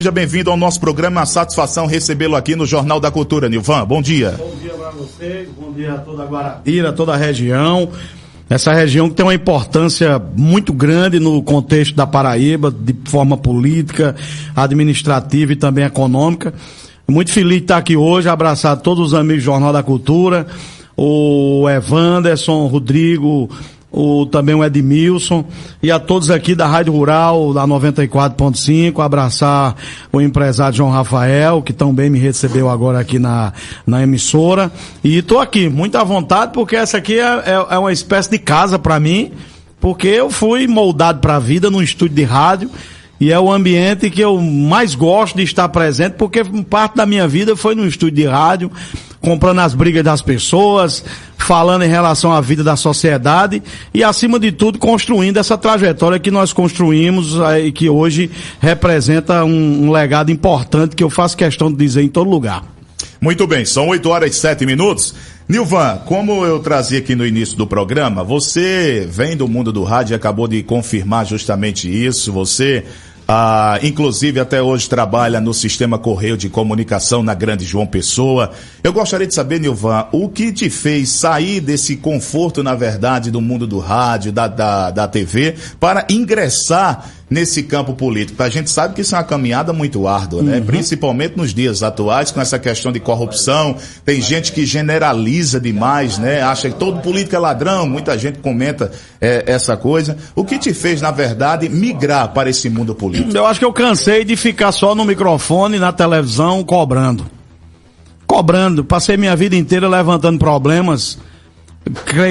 Seja bem-vindo ao nosso programa, uma satisfação recebê-lo aqui no Jornal da Cultura. Nilvan, bom dia. Bom dia para você, bom dia a toda a Guarabira, toda a região. Essa região que tem uma importância muito grande no contexto da Paraíba, de forma política, administrativa e também econômica. Muito feliz de estar aqui hoje, abraçar todos os amigos do Jornal da Cultura, o Evanderson, o Rodrigo, também o Edmilson, e a todos aqui da Rádio Rural, da 94.5, abraçar o empresário João Rafael, que também me recebeu agora aqui na emissora, e estou aqui, muito à vontade, porque essa aqui é uma espécie de casa para mim, porque eu fui moldado para a vida num estúdio de rádio, e é o ambiente que eu mais gosto de estar presente, porque parte da minha vida foi no estúdio de rádio, comprando as brigas das pessoas, falando em relação à vida da sociedade e, acima de tudo, construindo essa trajetória que nós construímos e que hoje representa um legado importante que eu faço questão de dizer em todo lugar. Muito bem, são 8h07. Nilvan, como eu trazia aqui no início do programa, você vem do mundo do rádio e acabou de confirmar justamente isso. Você, inclusive, até hoje trabalha no Sistema Correio de Comunicação na Grande João Pessoa. Eu gostaria de saber, Nilvan, o que te fez sair desse conforto, na verdade, do mundo do rádio, da TV, para ingressar nesse campo político? A gente sabe que isso é uma caminhada muito árdua, né? Principalmente nos dias atuais, com essa questão de corrupção. Tem gente que generaliza demais, né? Acha que todo político é ladrão, muita gente comenta essa coisa. O que te fez, na verdade, migrar para esse mundo político? Eu acho que eu cansei de ficar só no microfone, na televisão, cobrando. Passei minha vida inteira levantando problemas,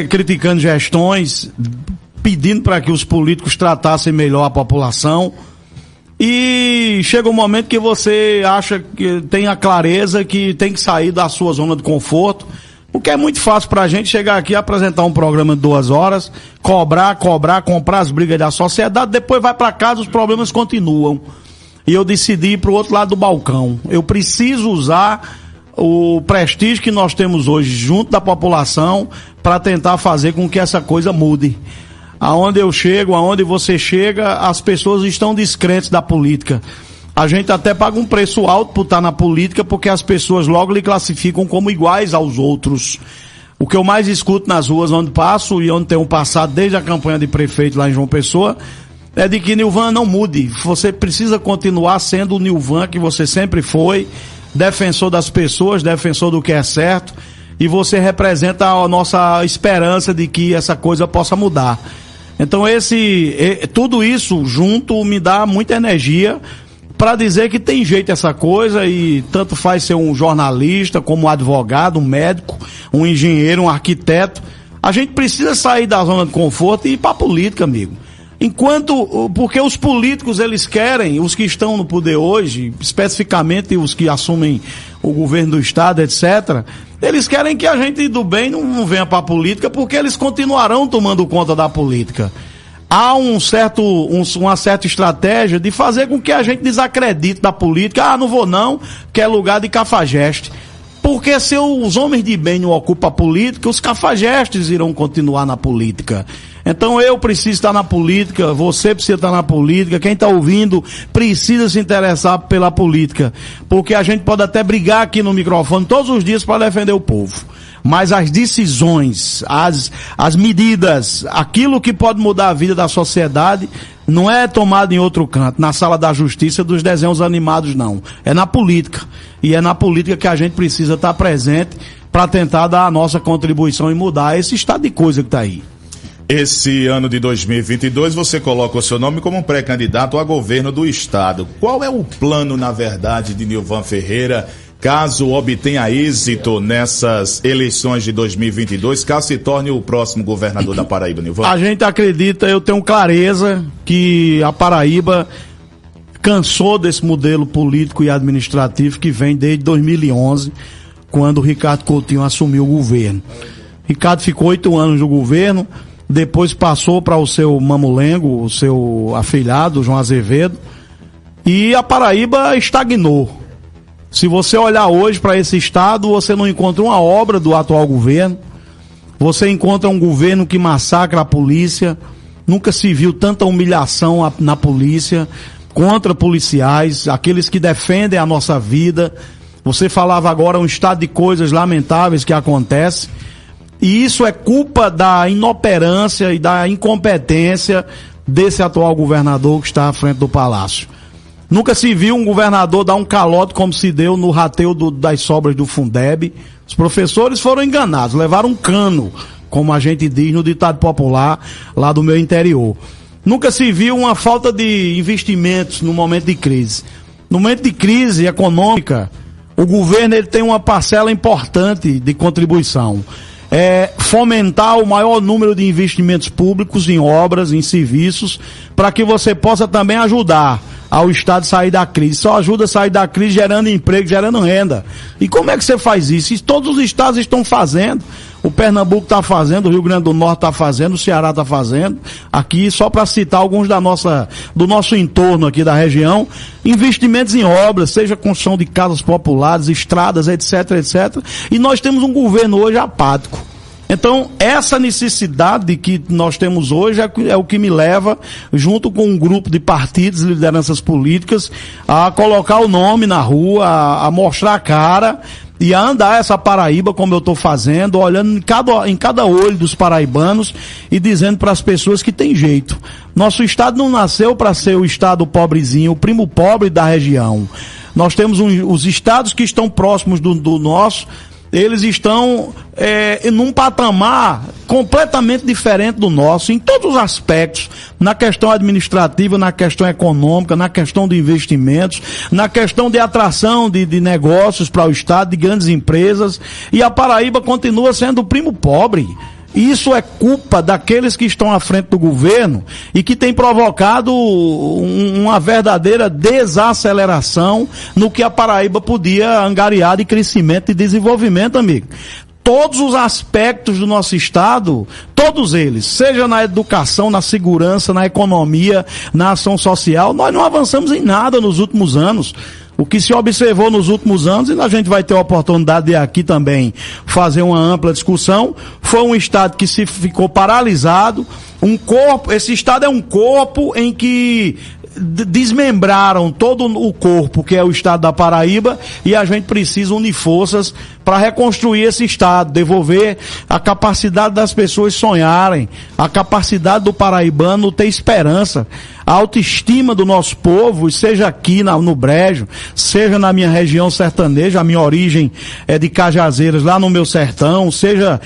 criticando gestões, pedindo para que os políticos tratassem melhor a população, e chega um momento que você acha que tem a clareza que tem que sair da sua zona de conforto, porque é muito fácil pra gente chegar aqui e apresentar um programa de 2 horas, comprar as brigas da sociedade, depois vai para casa, os problemas continuam. E eu decidi ir pro outro lado do balcão. Eu preciso usar o prestígio que nós temos hoje junto da população para tentar fazer com que essa coisa mude. Aonde eu chego, aonde você chega, as pessoas estão descrentes da política. A gente até paga um preço alto por estar na política, porque as pessoas logo lhe classificam como iguais aos outros. O que eu mais escuto nas ruas onde passo e onde tenho passado desde a campanha de prefeito lá em João Pessoa, é de que Nilvan não mude. Você precisa continuar sendo o Nilvan que você sempre foi, defensor das pessoas, defensor do que é certo, e você representa a nossa esperança de que essa coisa possa mudar. Então tudo isso junto me dá muita energia para dizer que tem jeito essa coisa, e tanto faz ser um jornalista, como um advogado, um médico, um engenheiro, um arquiteto. A gente precisa sair da zona de conforto e ir para a política, amigo. Porque os políticos, eles querem, os que estão no poder hoje, especificamente os que assumem o governo do estado, etc., eles querem que a gente do bem não venha para a política, porque eles continuarão tomando conta da política. Há uma certa estratégia de fazer com que a gente desacredite da política. Não vou não, que é lugar de cafajeste. Porque se os homens de bem não ocupam a política, os cafajestes irão continuar na política. Então eu preciso estar na política, você precisa estar na política, quem está ouvindo precisa se interessar pela política. Porque a gente pode até brigar aqui no microfone todos os dias para defender o povo. Mas as decisões, as medidas, aquilo que pode mudar a vida da sociedade, não é tomado em outro canto, na sala da justiça dos desenhos animados, não. É na política. E é na política que a gente precisa estar presente para tentar dar a nossa contribuição e mudar esse estado de coisa que está aí. Esse ano de 2022 você coloca o seu nome como um pré-candidato a governo do estado. Qual é o plano, na verdade, de Nilvan Ferreira, caso obtenha êxito nessas eleições de 2022, caso se torne o próximo governador da Paraíba, Nilvan? A gente acredita, eu tenho clareza que a Paraíba cansou desse modelo político e administrativo que vem desde 2011, quando o Ricardo Coutinho assumiu o governo. Ricardo ficou 8 anos no governo, depois passou para o seu mamulengo, o seu afilhado, João Azevedo, e a Paraíba estagnou. Se você olhar hoje para esse estado, você não encontra uma obra do atual governo, você encontra um governo que massacra a polícia, nunca se viu tanta humilhação na polícia, contra policiais, aqueles que defendem a nossa vida. Você falava agora um estado de coisas lamentáveis que acontece, e isso é culpa da inoperância e da incompetência desse atual governador que está à frente do Palácio. Nunca se viu um governador dar um calote como se deu no rateio das sobras do Fundeb. Os professores foram enganados, levaram um cano, como a gente diz no ditado popular lá do meu interior. Nunca se viu uma falta de investimentos no momento de crise. No momento de crise econômica, o governo ele tem uma parcela importante de contribuição. Fomentar o maior número de investimentos públicos em obras, em serviços, para que você possa também ajudar ao Estado sair da crise. Só ajuda a sair da crise gerando emprego, gerando renda. E como é que você faz isso? Isso todos os estados estão fazendo. O Pernambuco está fazendo, o Rio Grande do Norte está fazendo, o Ceará está fazendo. Aqui, só para citar alguns do nosso entorno aqui da região, investimentos em obras, seja construção de casas populares, estradas, etc, etc. E nós temos um governo hoje apático. Então, essa necessidade que nós temos hoje é o que me leva, junto com um grupo de partidos, lideranças políticas, a colocar o nome na rua, a mostrar a cara e a andar essa Paraíba como eu estou fazendo, olhando em cada olho dos paraibanos e dizendo para as pessoas que tem jeito. Nosso estado não nasceu para ser o estado pobrezinho, o primo pobre da região. Nós temos os estados que estão próximos do nosso. Eles estão num patamar completamente diferente do nosso, em todos os aspectos, na questão administrativa, na questão econômica, na questão de investimentos, na questão de atração de negócios para o Estado, de grandes empresas, e a Paraíba continua sendo o primo pobre. Isso é culpa daqueles que estão à frente do governo e que tem provocado uma verdadeira desaceleração no que a Paraíba podia angariar de crescimento e desenvolvimento, amigo. Todos os aspectos do nosso estado, todos eles, seja na educação, na segurança, na economia, na ação social, nós não avançamos em nada nos últimos anos. O que se observou nos últimos anos, e a gente vai ter a oportunidade de aqui também fazer uma ampla discussão, foi um estado que se ficou paralisado, esse estado é um corpo em que desmembraram todo o corpo, que é o estado da Paraíba, e a gente precisa unir forças para reconstruir esse estado, devolver a capacidade das pessoas sonharem, a capacidade do paraibano ter esperança, a autoestima do nosso povo, seja aqui no Brejo, seja na minha região sertaneja, a minha origem é de Cajazeiras, lá no meu sertão, seja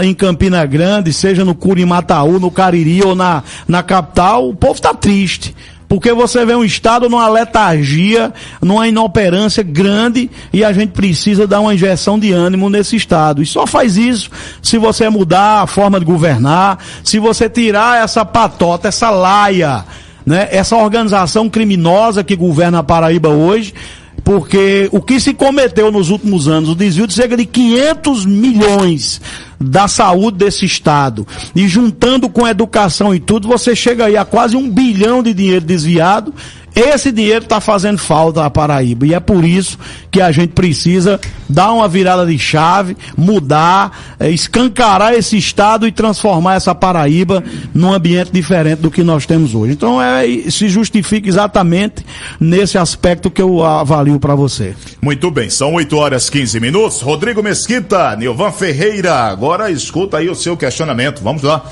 em Campina Grande, seja no Curimataú, no Cariri ou na capital, o povo está triste. Porque você vê um estado numa letargia, numa inoperância grande, e a gente precisa dar uma injeção de ânimo nesse estado. E só faz isso se você mudar a forma de governar, se você tirar essa patota, essa laia, né, essa organização criminosa que governa a Paraíba hoje, porque o que se cometeu nos últimos anos, o desvio de cerca de 500 milhões da saúde desse estado, e juntando com a educação e tudo, você chega aí a quase 1 bilhão de dinheiro desviado. Esse dinheiro está fazendo falta à Paraíba, e é por isso que a gente precisa dar uma virada de chave, mudar, escancarar esse estado e transformar essa Paraíba num ambiente diferente do que nós temos hoje. Então se justifica exatamente nesse aspecto que eu avalio para você. Muito bem, são 8h15. Rodrigo Mesquita, Nilvan Ferreira, agora escuta aí o seu questionamento, vamos lá.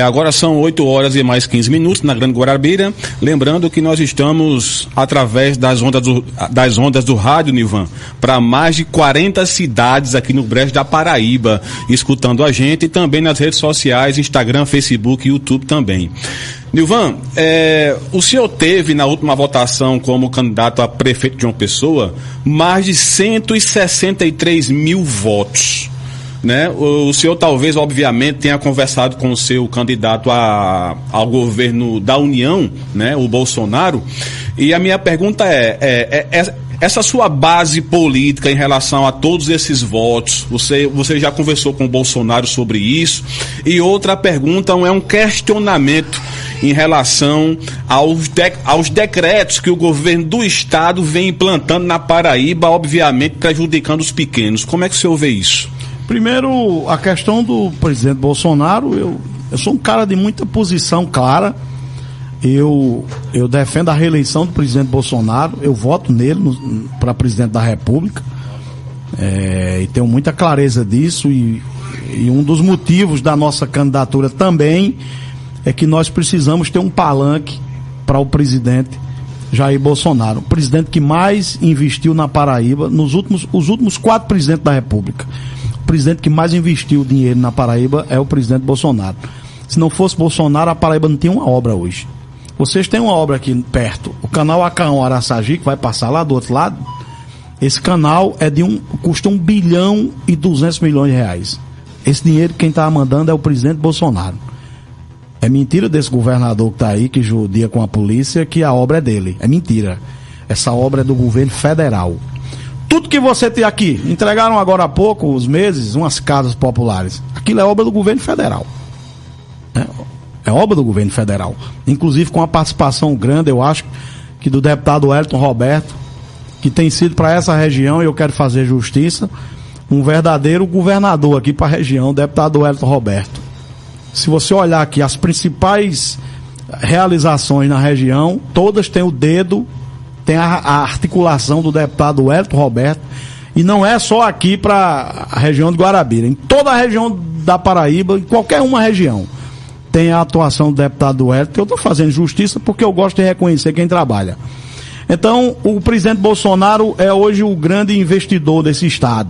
Agora são 8h15 na Grande Guarabira. Lembrando que nós estamos através das ondas do rádio, Nilvan, para mais de 40 cidades aqui no Brejo da Paraíba, escutando a gente, e também nas redes sociais, Instagram, Facebook e YouTube também. Nilvan, o senhor teve na última votação como candidato a prefeito de João Pessoa mais de 163 mil votos. Né? O senhor talvez, obviamente, tenha conversado com o seu candidato ao governo da União, né? O Bolsonaro, e a minha pergunta essa sua base política em relação a todos esses votos, você já conversou com o Bolsonaro sobre isso? E outra pergunta é um questionamento em relação aos decretos que o governo do estado vem implantando na Paraíba, obviamente prejudicando os pequenos. Como é que o senhor vê isso? Primeiro, a questão do presidente Bolsonaro, eu sou um cara de muita posição clara. eu defendo a reeleição do presidente Bolsonaro, eu voto nele para presidente da República, e tenho muita clareza disso, e um dos motivos da nossa candidatura também é que nós precisamos ter um palanque para o presidente Jair Bolsonaro, o presidente que mais investiu na Paraíba os últimos 4 presidentes da República. O presidente que mais investiu dinheiro na Paraíba é o presidente Bolsonaro. Se não fosse Bolsonaro, a Paraíba não tinha uma obra hoje. Vocês têm uma obra aqui perto, o canal Acaão-Araçagi, que vai passar lá do outro lado. Esse canal custa 1 bilhão e 200 milhões de reais. Esse dinheiro quem está mandando é o presidente Bolsonaro. É mentira desse governador que está aí, que judia com a polícia, que a obra é dele. É mentira. Essa obra é do governo federal. Tudo que você tem aqui, entregaram agora há pouco, uns meses, umas casas populares. Aquilo é obra do governo federal. É obra do governo federal. Inclusive com a participação grande, eu acho, que do deputado Wellington Roberto, que tem sido para essa região, e eu quero fazer justiça, um verdadeiro governador aqui para a região, o deputado Wellington Roberto. Se você olhar aqui, as principais realizações na região, todas têm o dedo, tem a articulação do deputado Wellington Roberto, e não é só aqui para a região de Guarabira, em toda a região da Paraíba, em qualquer uma região, tem a atuação do deputado Wellington. Eu estou fazendo justiça porque eu gosto de reconhecer quem trabalha. Então, o presidente Bolsonaro é hoje o grande investidor desse estado.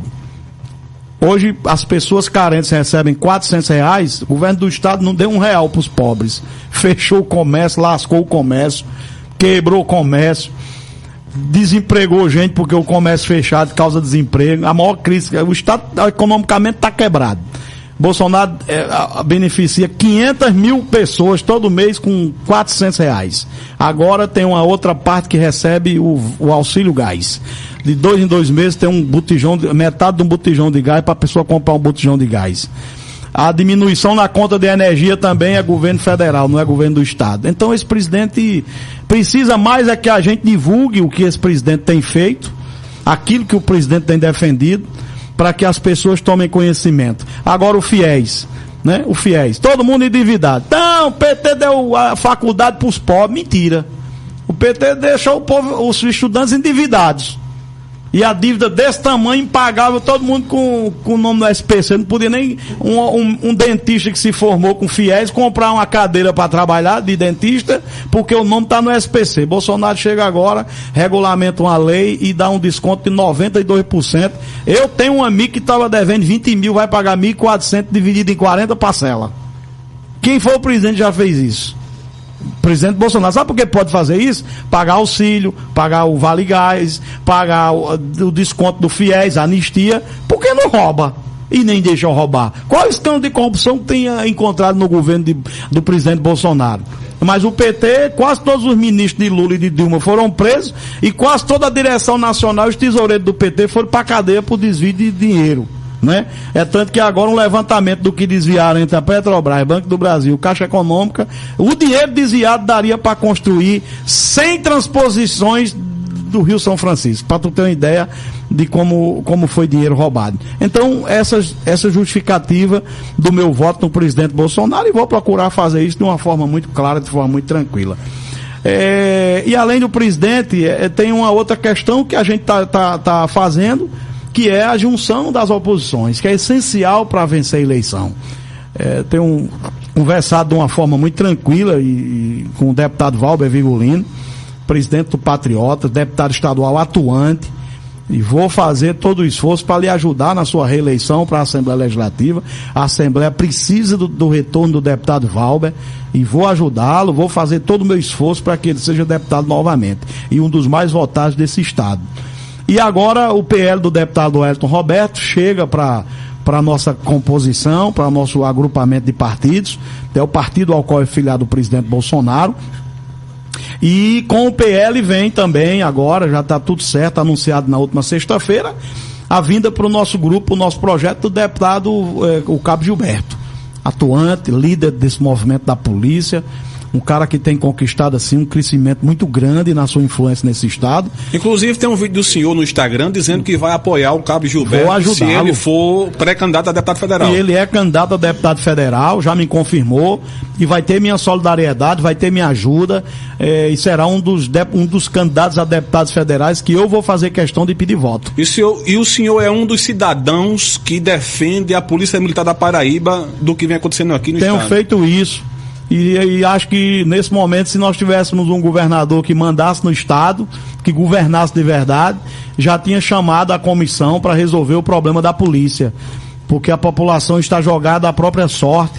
Hoje, as pessoas carentes recebem R$400, o governo do estado não deu R$1 para os pobres. Fechou o comércio, lascou o comércio, quebrou o comércio, desempregou gente porque o comércio fechado causa desemprego. A maior crise, o estado economicamente está quebrado. Bolsonaro beneficia 500 mil pessoas todo mês com R$400. Agora tem uma outra parte que recebe o auxílio gás. De 2 em 2 meses tem metade de um botijão de gás para a pessoa comprar um botijão de gás. A diminuição na conta de energia também é governo federal, não é governo do estado. Então esse presidente precisa mais que a gente divulgue o que esse presidente tem feito, aquilo que o presidente tem defendido, para que as pessoas tomem conhecimento. Agora o FIES, né? O FIES, todo mundo endividado. Não, o PT deu a faculdade para os pobres. Mentira. O PT deixou os estudantes endividados. E a dívida desse tamanho impagável, todo mundo com o nome do SPC. Não podia nem um dentista que se formou com FIES comprar uma cadeira para trabalhar de dentista, porque o nome está no SPC. Bolsonaro chega agora, regulamenta uma lei e dá um desconto de 92%. Eu tenho um amigo que estava devendo 20 mil, vai pagar 1.400 dividido em 40 parcelas. Quem foi o presidente que já fez isso? Presidente Bolsonaro. Sabe por que pode fazer isso? Pagar auxílio, pagar o Vale Gás, pagar o desconto do FIES, a anistia, porque não rouba e nem deixa roubar. Qual é o escândalo de corrupção que tenha encontrado no governo do presidente Bolsonaro? Mas o PT, quase todos os ministros de Lula e de Dilma foram presos, e quase toda a direção nacional, os tesoureiros do PT foram para a cadeia por desvio de dinheiro. Né? É tanto que agora um levantamento do que desviaram entre a Petrobras, Banco do Brasil, Caixa Econômica, o dinheiro desviado daria para construir 100 transposições do Rio São Francisco, para tu ter uma ideia de como foi dinheiro roubado. Então, essa justificativa do meu voto no presidente Bolsonaro, e vou procurar fazer isso de uma forma muito clara, de forma muito tranquila. E além do presidente, tem uma outra questão que a gente tá fazendo, que é a junção das oposições, que é essencial para vencer a eleição. Tenho conversado de uma forma muito tranquila com o deputado Valber Vigolino, presidente do Patriota, deputado estadual atuante, e vou fazer todo o esforço para lhe ajudar na sua reeleição para a Assembleia Legislativa. A Assembleia precisa do retorno do deputado Valber, e vou ajudá-lo, vou fazer todo o meu esforço para que ele seja deputado novamente, e um dos mais votados desse estado. E agora o PL do deputado Wellington Roberto chega para a nossa composição, para o nosso agrupamento de partidos, é o partido ao qual é filiado o presidente Bolsonaro. E com o PL vem também agora, já está tudo certo, anunciado na última sexta-feira, a vinda para o nosso grupo, o nosso projeto do deputado o Cabo Gilberto, atuante, líder desse movimento da polícia, um cara que tem conquistado assim um crescimento muito grande na sua influência nesse estado. Inclusive tem um vídeo do senhor no Instagram dizendo que vai apoiar o Cabo Gilberto se ele for pré-candidato a deputado federal. E ele é candidato a deputado federal, já me confirmou, e vai ter minha solidariedade, vai ter minha ajuda, e será um dos candidatos a deputados federais que eu vou fazer questão de pedir voto. E o senhor é um dos cidadãos que defende a Polícia Militar da Paraíba do que vem acontecendo aqui no estado. Tenho feito isso. E acho que nesse momento, se nós tivéssemos um governador que mandasse no estado, que governasse de verdade, já tinha chamado a comissão para resolver o problema da polícia, porque a população está jogada à própria sorte.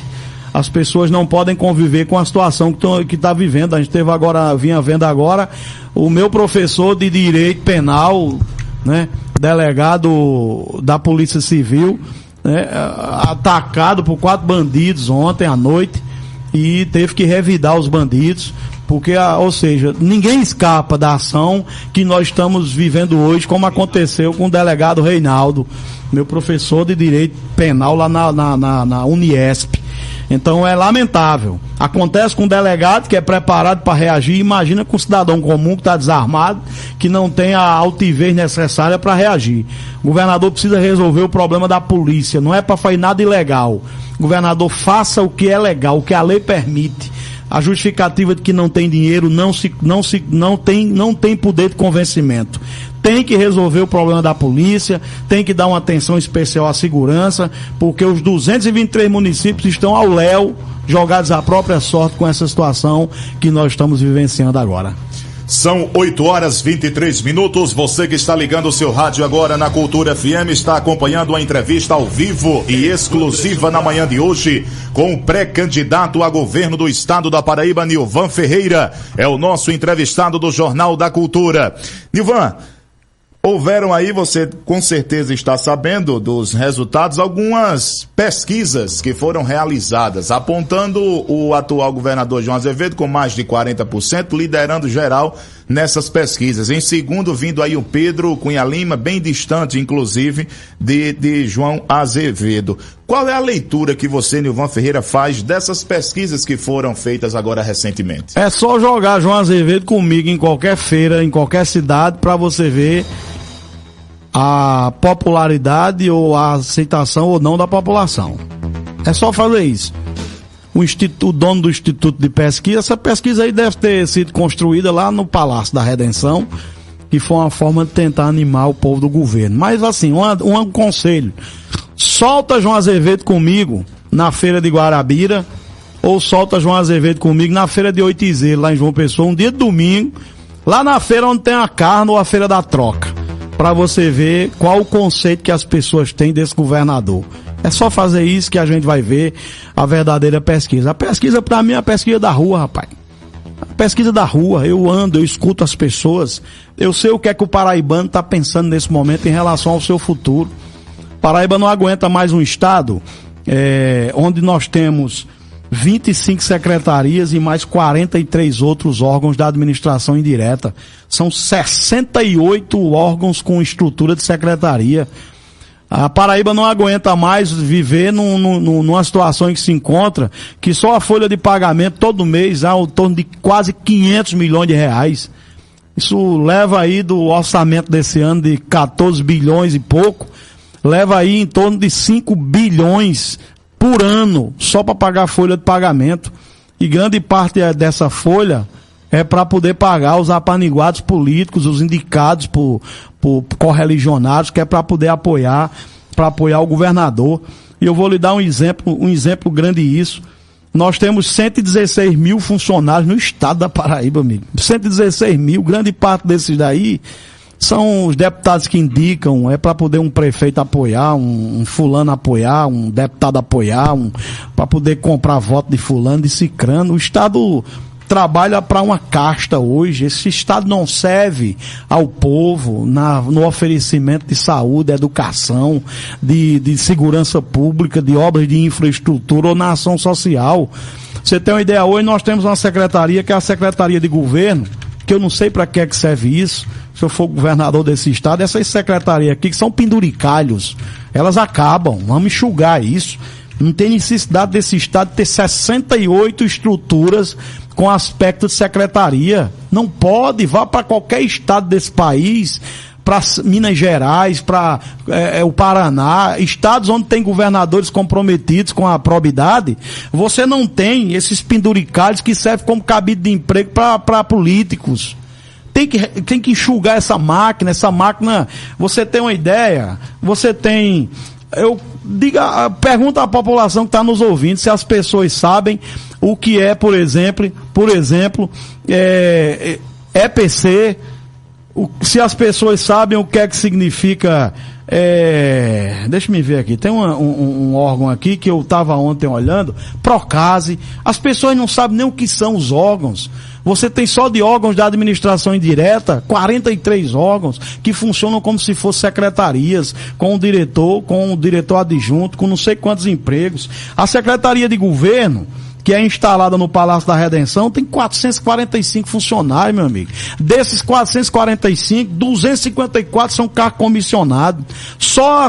As pessoas não podem conviver com a situação que está vivendo. A gente vinha vendo agora o meu professor de direito penal, né, delegado da Polícia Civil, né, atacado por 4 bandidos ontem à noite, e teve que revidar os bandidos, porque, ou seja, ninguém escapa da ação que nós estamos vivendo hoje, como aconteceu com o delegado Reinaldo, meu professor de direito penal lá na Uniesp. Então é lamentável. Acontece com um delegado que é preparado para reagir, imagina com um cidadão comum que está desarmado, que não tem a altivez necessária para reagir. O governador precisa resolver o problema da polícia, não é para fazer nada ilegal. O governador faça o que é legal, o que a lei permite. A justificativa de que não tem dinheiro não tem poder de convencimento. Tem que resolver o problema da polícia, tem que dar uma atenção especial à segurança, porque os 223 municípios estão ao léu, jogados à própria sorte com essa situação que nós estamos vivenciando agora. São 8h23. Você que está ligando o seu rádio agora na Cultura FM está acompanhando uma entrevista ao vivo e exclusiva na manhã de hoje com o pré-candidato a governo do estado da Paraíba, Nilvan Ferreira. É o nosso entrevistado do Jornal da Cultura. Nilvan, houveram aí, você com certeza está sabendo dos resultados, algumas pesquisas que foram realizadas, apontando o atual governador João Azevedo com mais de 40%, liderando geral nessas pesquisas. Em segundo, vindo aí o Pedro Cunha Lima, bem distante, inclusive, de João Azevedo. Qual é a leitura que você, Nilvan Ferreira, faz dessas pesquisas que foram feitas agora recentemente? É só jogar João Azevedo comigo em qualquer feira, em qualquer cidade, para você ver a popularidade ou a aceitação ou não da população. É só fazer isso. O dono do Instituto de Pesquisa, essa pesquisa aí deve ter sido construída lá no Palácio da Redenção, que foi uma forma de tentar animar o povo do governo. Mas assim, um conselho: solta João Azevedo comigo na feira de Guarabira, ou solta João Azevedo comigo na feira de Oitizeiro, lá em João Pessoa, um dia de domingo, lá na feira onde tem a carne ou a feira da troca, para você ver qual o conceito que as pessoas têm desse governador. É só fazer isso que a gente vai ver a verdadeira pesquisa. A pesquisa, para mim, é a pesquisa da rua, rapaz. A pesquisa da rua. Eu ando, eu escuto as pessoas. Eu sei o que é que o paraibano está pensando nesse momento em relação ao seu futuro. Paraíba não aguenta mais um estado onde nós temos 25 secretarias e mais 43 outros órgãos da administração indireta. São 68 órgãos com estrutura de secretaria. A Paraíba não aguenta mais viver numa situação em que se encontra, que só a folha de pagamento todo mês há em torno de quase 500 milhões de reais. Isso leva aí do orçamento desse ano de 14 bilhões e pouco, leva aí em torno de 5 bilhões por ano, só para pagar a folha de pagamento. E grande parte dessa folha é para poder pagar os apaniguados políticos, os indicados por correligionários, que é para poder apoiar o governador. E eu vou lhe dar um exemplo grande disso. Nós temos 116 mil funcionários no estado da Paraíba, amigo. 116 mil, grande parte desses daí são os deputados que indicam, é para poder um prefeito apoiar, um fulano apoiar, um deputado apoiar, para poder comprar voto de fulano, de cicrano. O estado trabalha para uma casta hoje. Esse estado não serve ao povo no oferecimento de saúde, educação, de segurança pública, de obras de infraestrutura ou na ação social. Você tem uma ideia, hoje nós temos uma secretaria que é a Secretaria de Governo, que eu não sei para que é que serve isso. Se eu for governador desse estado, essas secretarias aqui que são penduricalhos, elas acabam. Vamos enxugar isso. Não tem necessidade desse estado ter 68 estruturas com aspecto de secretaria. Não pode, vá para qualquer estado desse país, para Minas Gerais, para o Paraná, estados onde tem governadores comprometidos com a probidade, você não tem esses penduricalhos que servem como cabide de emprego para políticos. Tem que enxugar essa máquina, você tem uma ideia, pergunta à população que está nos ouvindo se as pessoas sabem o que é, por exemplo, EPC, se as pessoas sabem o que é que significa, deixa eu me ver aqui, tem um órgão aqui que eu estava ontem olhando, Procase, as pessoas não sabem nem o que são os órgãos. Você tem só de órgãos da administração indireta, 43 órgãos que funcionam como se fossem secretarias, com o diretor adjunto, com não sei quantos empregos. A Secretaria de Governo, que é instalada no Palácio da Redenção, tem 445 funcionários, meu amigo. Desses 445, 254 são cargo comissionado. Só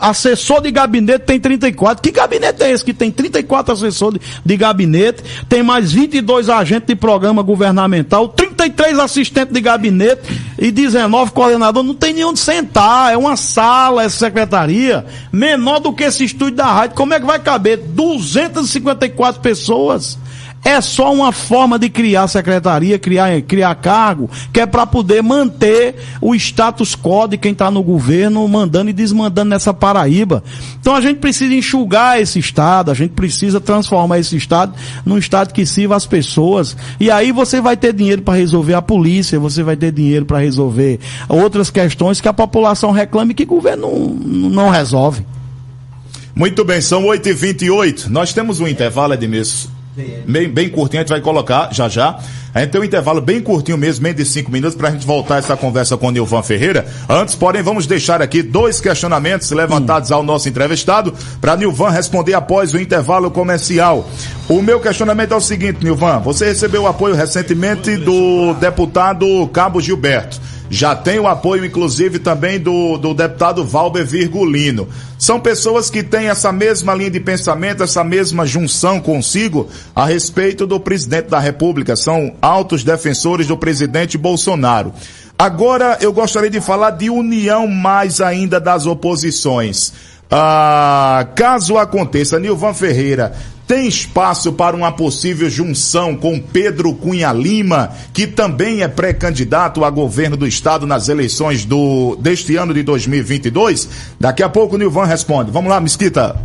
assessor de gabinete tem 34. Que gabinete é esse que tem 34 assessores de gabinete? Tem mais 22 agentes de programa governamental, 33 assistentes de gabinete e 19 coordenadores. Não tem nem onde sentar. É uma sala, essa secretaria, menor do que esse estúdio da rádio. Como é que vai caber 254 pessoas? É só uma forma de criar secretaria, criar cargo, que é para poder manter o status quo de quem está no governo, mandando e desmandando nessa Paraíba. Então a gente precisa enxugar esse estado, a gente precisa transformar esse estado num estado que sirva as pessoas. E aí você vai ter dinheiro para resolver a polícia, você vai ter dinheiro para resolver outras questões que a população reclama e que o governo não resolve. Muito bem, são 8h28. Nós temos um intervalo, Edmilson, bem curtinho, a gente vai colocar já. A gente tem um intervalo bem curtinho mesmo, menos de 5 minutos, pra gente voltar essa conversa com o Nilvan Ferreira. Antes, porém, vamos deixar aqui 2 questionamentos levantados ao nosso entrevistado, para Nilvan responder após o intervalo comercial. O meu questionamento é o seguinte, Nilvan, você recebeu o apoio recentemente do deputado Cabo Gilberto. Já tem o apoio, inclusive, também do deputado Valber Virgulino. São pessoas que têm essa mesma linha de pensamento, essa mesma junção consigo a respeito do presidente da República. São altos defensores do presidente Bolsonaro. Agora, eu gostaria de falar de união mais ainda das oposições. Caso aconteça, Nilvan Ferreira, tem espaço para uma possível junção com Pedro Cunha Lima, que também é pré-candidato a governo do estado nas eleições deste ano de 2022? Daqui a pouco o Nilvan responde. Vamos lá, Mesquita.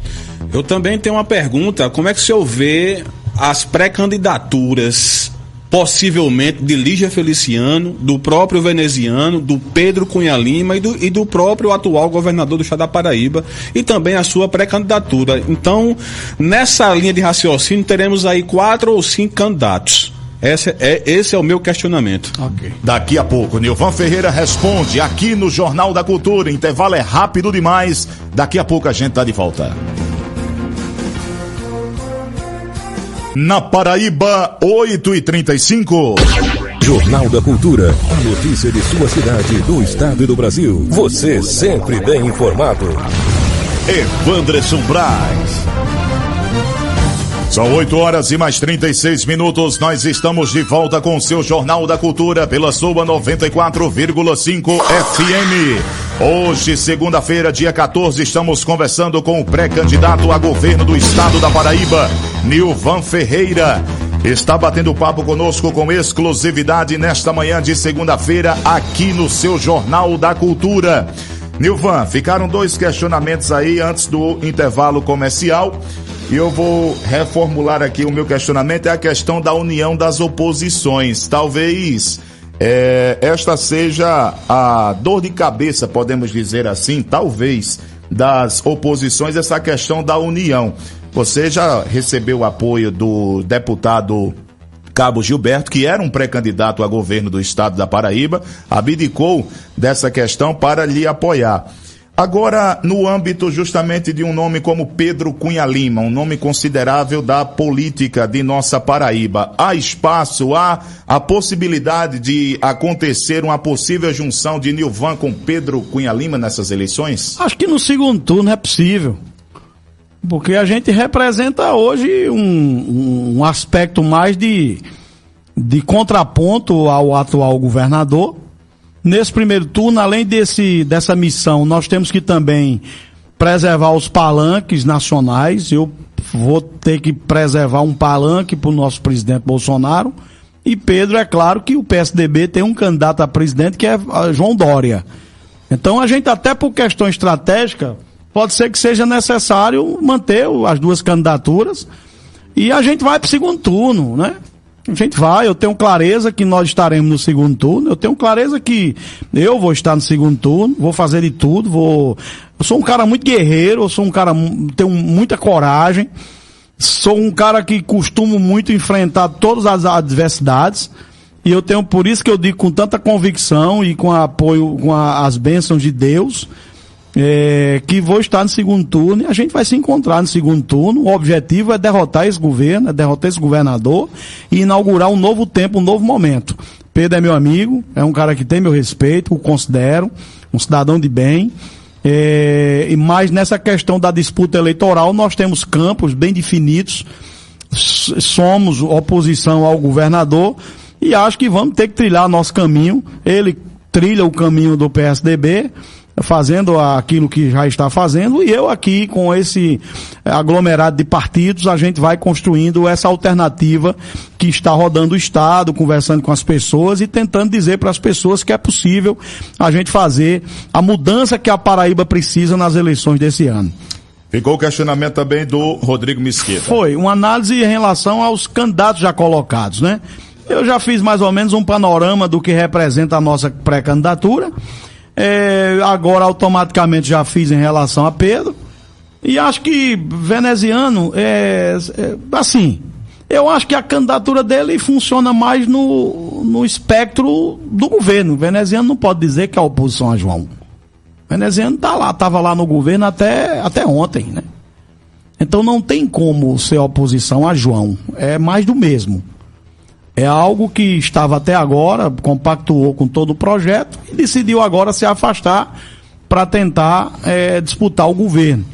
Eu também tenho uma pergunta. Como é que o senhor vê as pré-candidaturas, possivelmente, de Lígia Feliciano, do próprio veneziano, do Pedro Cunha Lima e do próprio atual governador do estado da Paraíba, e também a sua pré-candidatura? Então, nessa linha de raciocínio, teremos aí 4 ou 5 candidatos. Esse é o meu questionamento. Okay. Daqui a pouco, Nilvan Ferreira responde aqui no Jornal da Cultura. Intervalo é rápido demais. Daqui a pouco a gente tá de volta. Na Paraíba, 8h35. Jornal da Cultura. A notícia de sua cidade, do estado e do Brasil. Você sempre bem informado. Evandrson Braz. São 8 horas e mais 36 minutos. Nós estamos de volta com o seu Jornal da Cultura pela sua 94,5 FM. Hoje, segunda-feira, dia 14, estamos conversando com o pré-candidato a governo do estado da Paraíba, Nilvan Ferreira. Está batendo papo conosco com exclusividade nesta manhã de segunda-feira aqui no seu Jornal da Cultura. Nilvan, ficaram 2 questionamentos aí antes do intervalo comercial. E eu vou reformular aqui o meu questionamento, é a questão da união das oposições. Talvez esta seja a dor de cabeça, podemos dizer assim, talvez, das oposições, essa questão da união. Você já recebeu o apoio do deputado Cabo Gilberto, que era um pré-candidato a governo do estado da Paraíba, abdicou dessa questão para lhe apoiar. Agora, no âmbito justamente de um nome como Pedro Cunha Lima, um nome considerável da política de nossa Paraíba, há espaço, há a possibilidade de acontecer uma possível junção de Nilvan com Pedro Cunha Lima nessas eleições? Acho que no segundo turno é possível. Porque a gente representa hoje um aspecto mais de contraponto ao atual governador. Nesse primeiro turno, além dessa missão, nós temos que também preservar os palanques nacionais. Eu vou ter que preservar um palanque para o nosso presidente Bolsonaro. E Pedro, é claro que o PSDB tem um candidato a presidente que é João Dória. Então a gente, até por questão estratégica, pode ser que seja necessário manter as duas candidaturas e a gente vai para o segundo turno, né? A gente vai, eu tenho clareza que nós estaremos no segundo turno, eu tenho clareza que eu vou estar no segundo turno, vou fazer de tudo, eu sou um cara muito guerreiro, eu sou um cara, tenho muita coragem, sou um cara que costumo muito enfrentar todas as adversidades, e eu tenho, por isso que eu digo com tanta convicção e com apoio, com as bênçãos de Deus, que vou estar no segundo turno e a gente vai se encontrar no segundo turno. O objetivo é derrotar esse governo, é derrotar esse governador e inaugurar um novo tempo, um novo momento. Pedro é meu amigo, é um cara que tem meu respeito, o considero um cidadão de bem, e mais nessa questão da disputa eleitoral nós temos campos bem definidos, somos oposição ao governador e acho que vamos ter que trilhar nosso caminho. Ele trilha o caminho do PSDB, fazendo aquilo que já está fazendo, e eu aqui com esse aglomerado de partidos, a gente vai construindo essa alternativa que está rodando o Estado, conversando com as pessoas e tentando dizer para as pessoas que é possível a gente fazer a mudança que a Paraíba precisa nas eleições desse ano. Ficou o questionamento também do Rodrigo Mesquita. Foi, uma análise em relação aos candidatos já colocados, né? Eu já fiz mais ou menos um panorama do que representa a nossa pré-candidatura. Agora automaticamente já fiz em relação a Pedro e acho que veneziano assim, eu acho que a candidatura dele funciona mais no espectro do governo. O veneziano não pode dizer que é oposição a João. O veneziano estava lá no governo até ontem, né? Então não tem como ser oposição a João, é mais do mesmo. É algo que estava até agora, compactuou com todo o projeto e decidiu agora se afastar para tentar disputar o governo.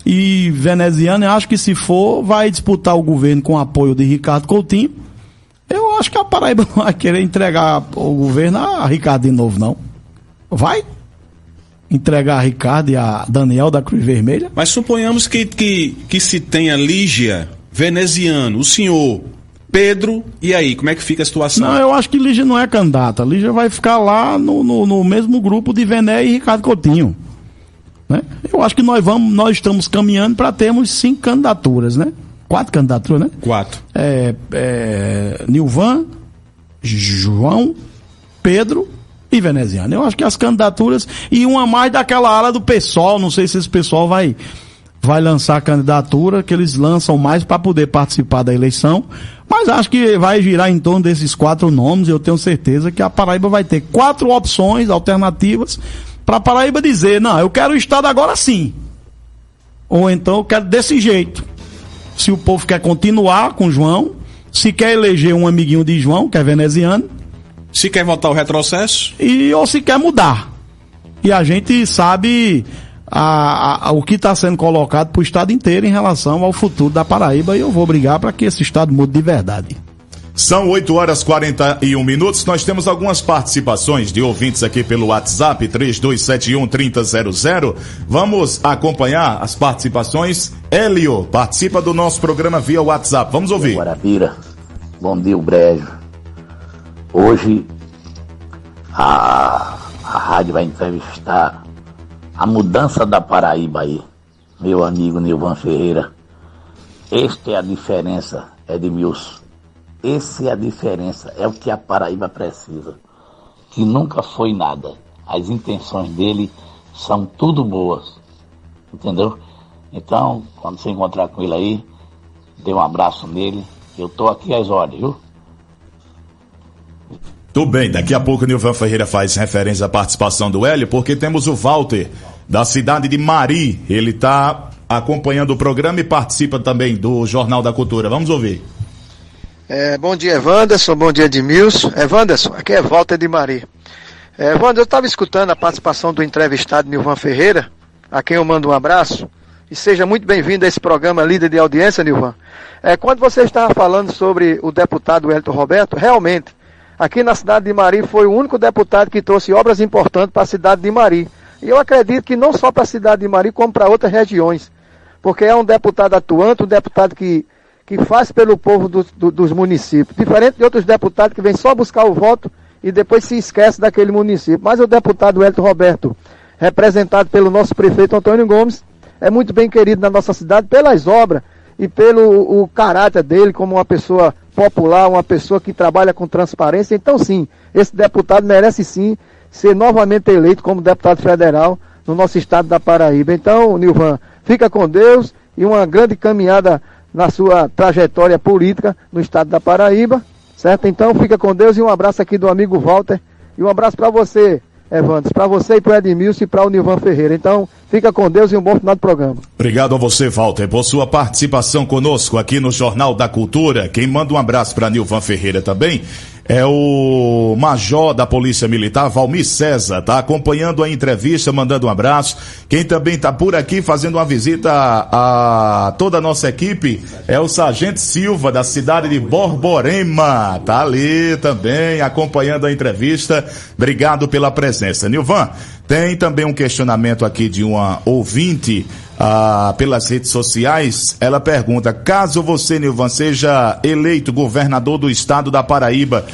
E veneziano, eu acho que se for, vai disputar o governo com o apoio de Ricardo Coutinho. Eu acho que a Paraíba não vai querer entregar o governo a Ricardo de novo, não. Vai entregar a Ricardo e a Daniel da Cruz Vermelha. Mas suponhamos que se tenha Lígia, veneziano, o senhor... Pedro, e aí, como é que fica a situação? Não, eu acho que Lígia não é candidata. Lígia vai ficar lá no mesmo grupo de Vené e Ricardo Coutinho, né? Eu acho que nós estamos caminhando para termos 5 candidaturas, né? 4 candidaturas, né? 4. Nilvan, João, Pedro e veneziano. Eu acho que as candidaturas, e uma mais daquela ala do PSOL, não sei se esse pessoal vai lançar a candidatura, que eles lançam mais para poder participar da eleição, mas acho que vai girar em torno desses 4 nomes. Eu tenho certeza que a Paraíba vai ter 4 opções alternativas para a Paraíba dizer, não, eu quero o Estado agora sim, ou então eu quero desse jeito. Se o povo quer continuar com João, se quer eleger um amiguinho de João, que é veneziano, se quer votar o retrocesso, ou se quer mudar. E a gente sabe o que está sendo colocado para o Estado inteiro em relação ao futuro da Paraíba, e eu vou brigar para que esse Estado mude de verdade. São 8h41. Nós temos algumas participações de ouvintes aqui pelo WhatsApp 3271-3000. Vamos acompanhar as participações. Hélio participa do nosso programa via WhatsApp. Vamos ouvir. Guarabira, bom dia, o Brejo. Hoje a rádio vai entrevistar a mudança da Paraíba aí, meu amigo Nilvan Ferreira. Esta é a diferença, Edmilson. Essa é a diferença, é o que a Paraíba precisa. Que nunca foi nada. As intenções dele são tudo boas. Entendeu? Então, quando você encontrar com ele aí, dê um abraço nele. Eu tô aqui às ordens, viu? Tudo bem, daqui a pouco o Nilvan Ferreira faz referência à participação do Hélio, porque temos o Walter, da cidade de Mari. Ele está acompanhando o programa e participa também do Jornal da Cultura. Vamos ouvir. Bom dia, Wanderson, bom dia, Edmilson. Wanderson, aqui é Walter de Mari. Wanderson, eu estava escutando a participação do entrevistado Nilvan Ferreira, a quem eu mando um abraço, e seja muito bem-vindo a esse programa Líder de Audiência, Nilvan. Quando você estava falando sobre o deputado Wellington Roberto, realmente, aqui na cidade de Mari foi o único deputado que trouxe obras importantes para a cidade de Mari. E eu acredito que não só para a cidade de Mari, como para outras regiões. Porque é um deputado atuante, um deputado que faz pelo povo dos municípios. Diferente de outros deputados que vêm só buscar o voto e depois se esquece daquele município. Mas o deputado Wellington Roberto, representado pelo nosso prefeito Antônio Gomes, é muito bem querido na nossa cidade pelas obras e pelo o caráter dele como uma pessoa popular, uma pessoa que trabalha com transparência. Então sim, esse deputado merece sim ser novamente eleito como deputado federal no nosso estado da Paraíba. Então, Nilvan, fica com Deus e uma grande caminhada na sua trajetória política no estado da Paraíba, certo? Então fica com Deus e um abraço aqui do amigo Walter e um abraço para você, Evandro, para você e para o Edmilson e para o Nilvan Ferreira. Então, fica com Deus e um bom final de programa. Obrigado a você, Walter, por sua participação conosco aqui no Jornal da Cultura. Quem manda um abraço para Nilvan Ferreira também é o Major da Polícia Militar, Valmir César, tá acompanhando a entrevista, mandando um abraço. Quem também tá por aqui fazendo uma visita a toda a nossa equipe é o Sargento Silva, da cidade de Borborema, tá ali também acompanhando a entrevista. Obrigado pela presença. Nilvan, tem também um questionamento aqui de uma ouvinte pelas redes sociais. Ela pergunta: caso você, Nilvan, seja eleito governador do estado da Paraíba,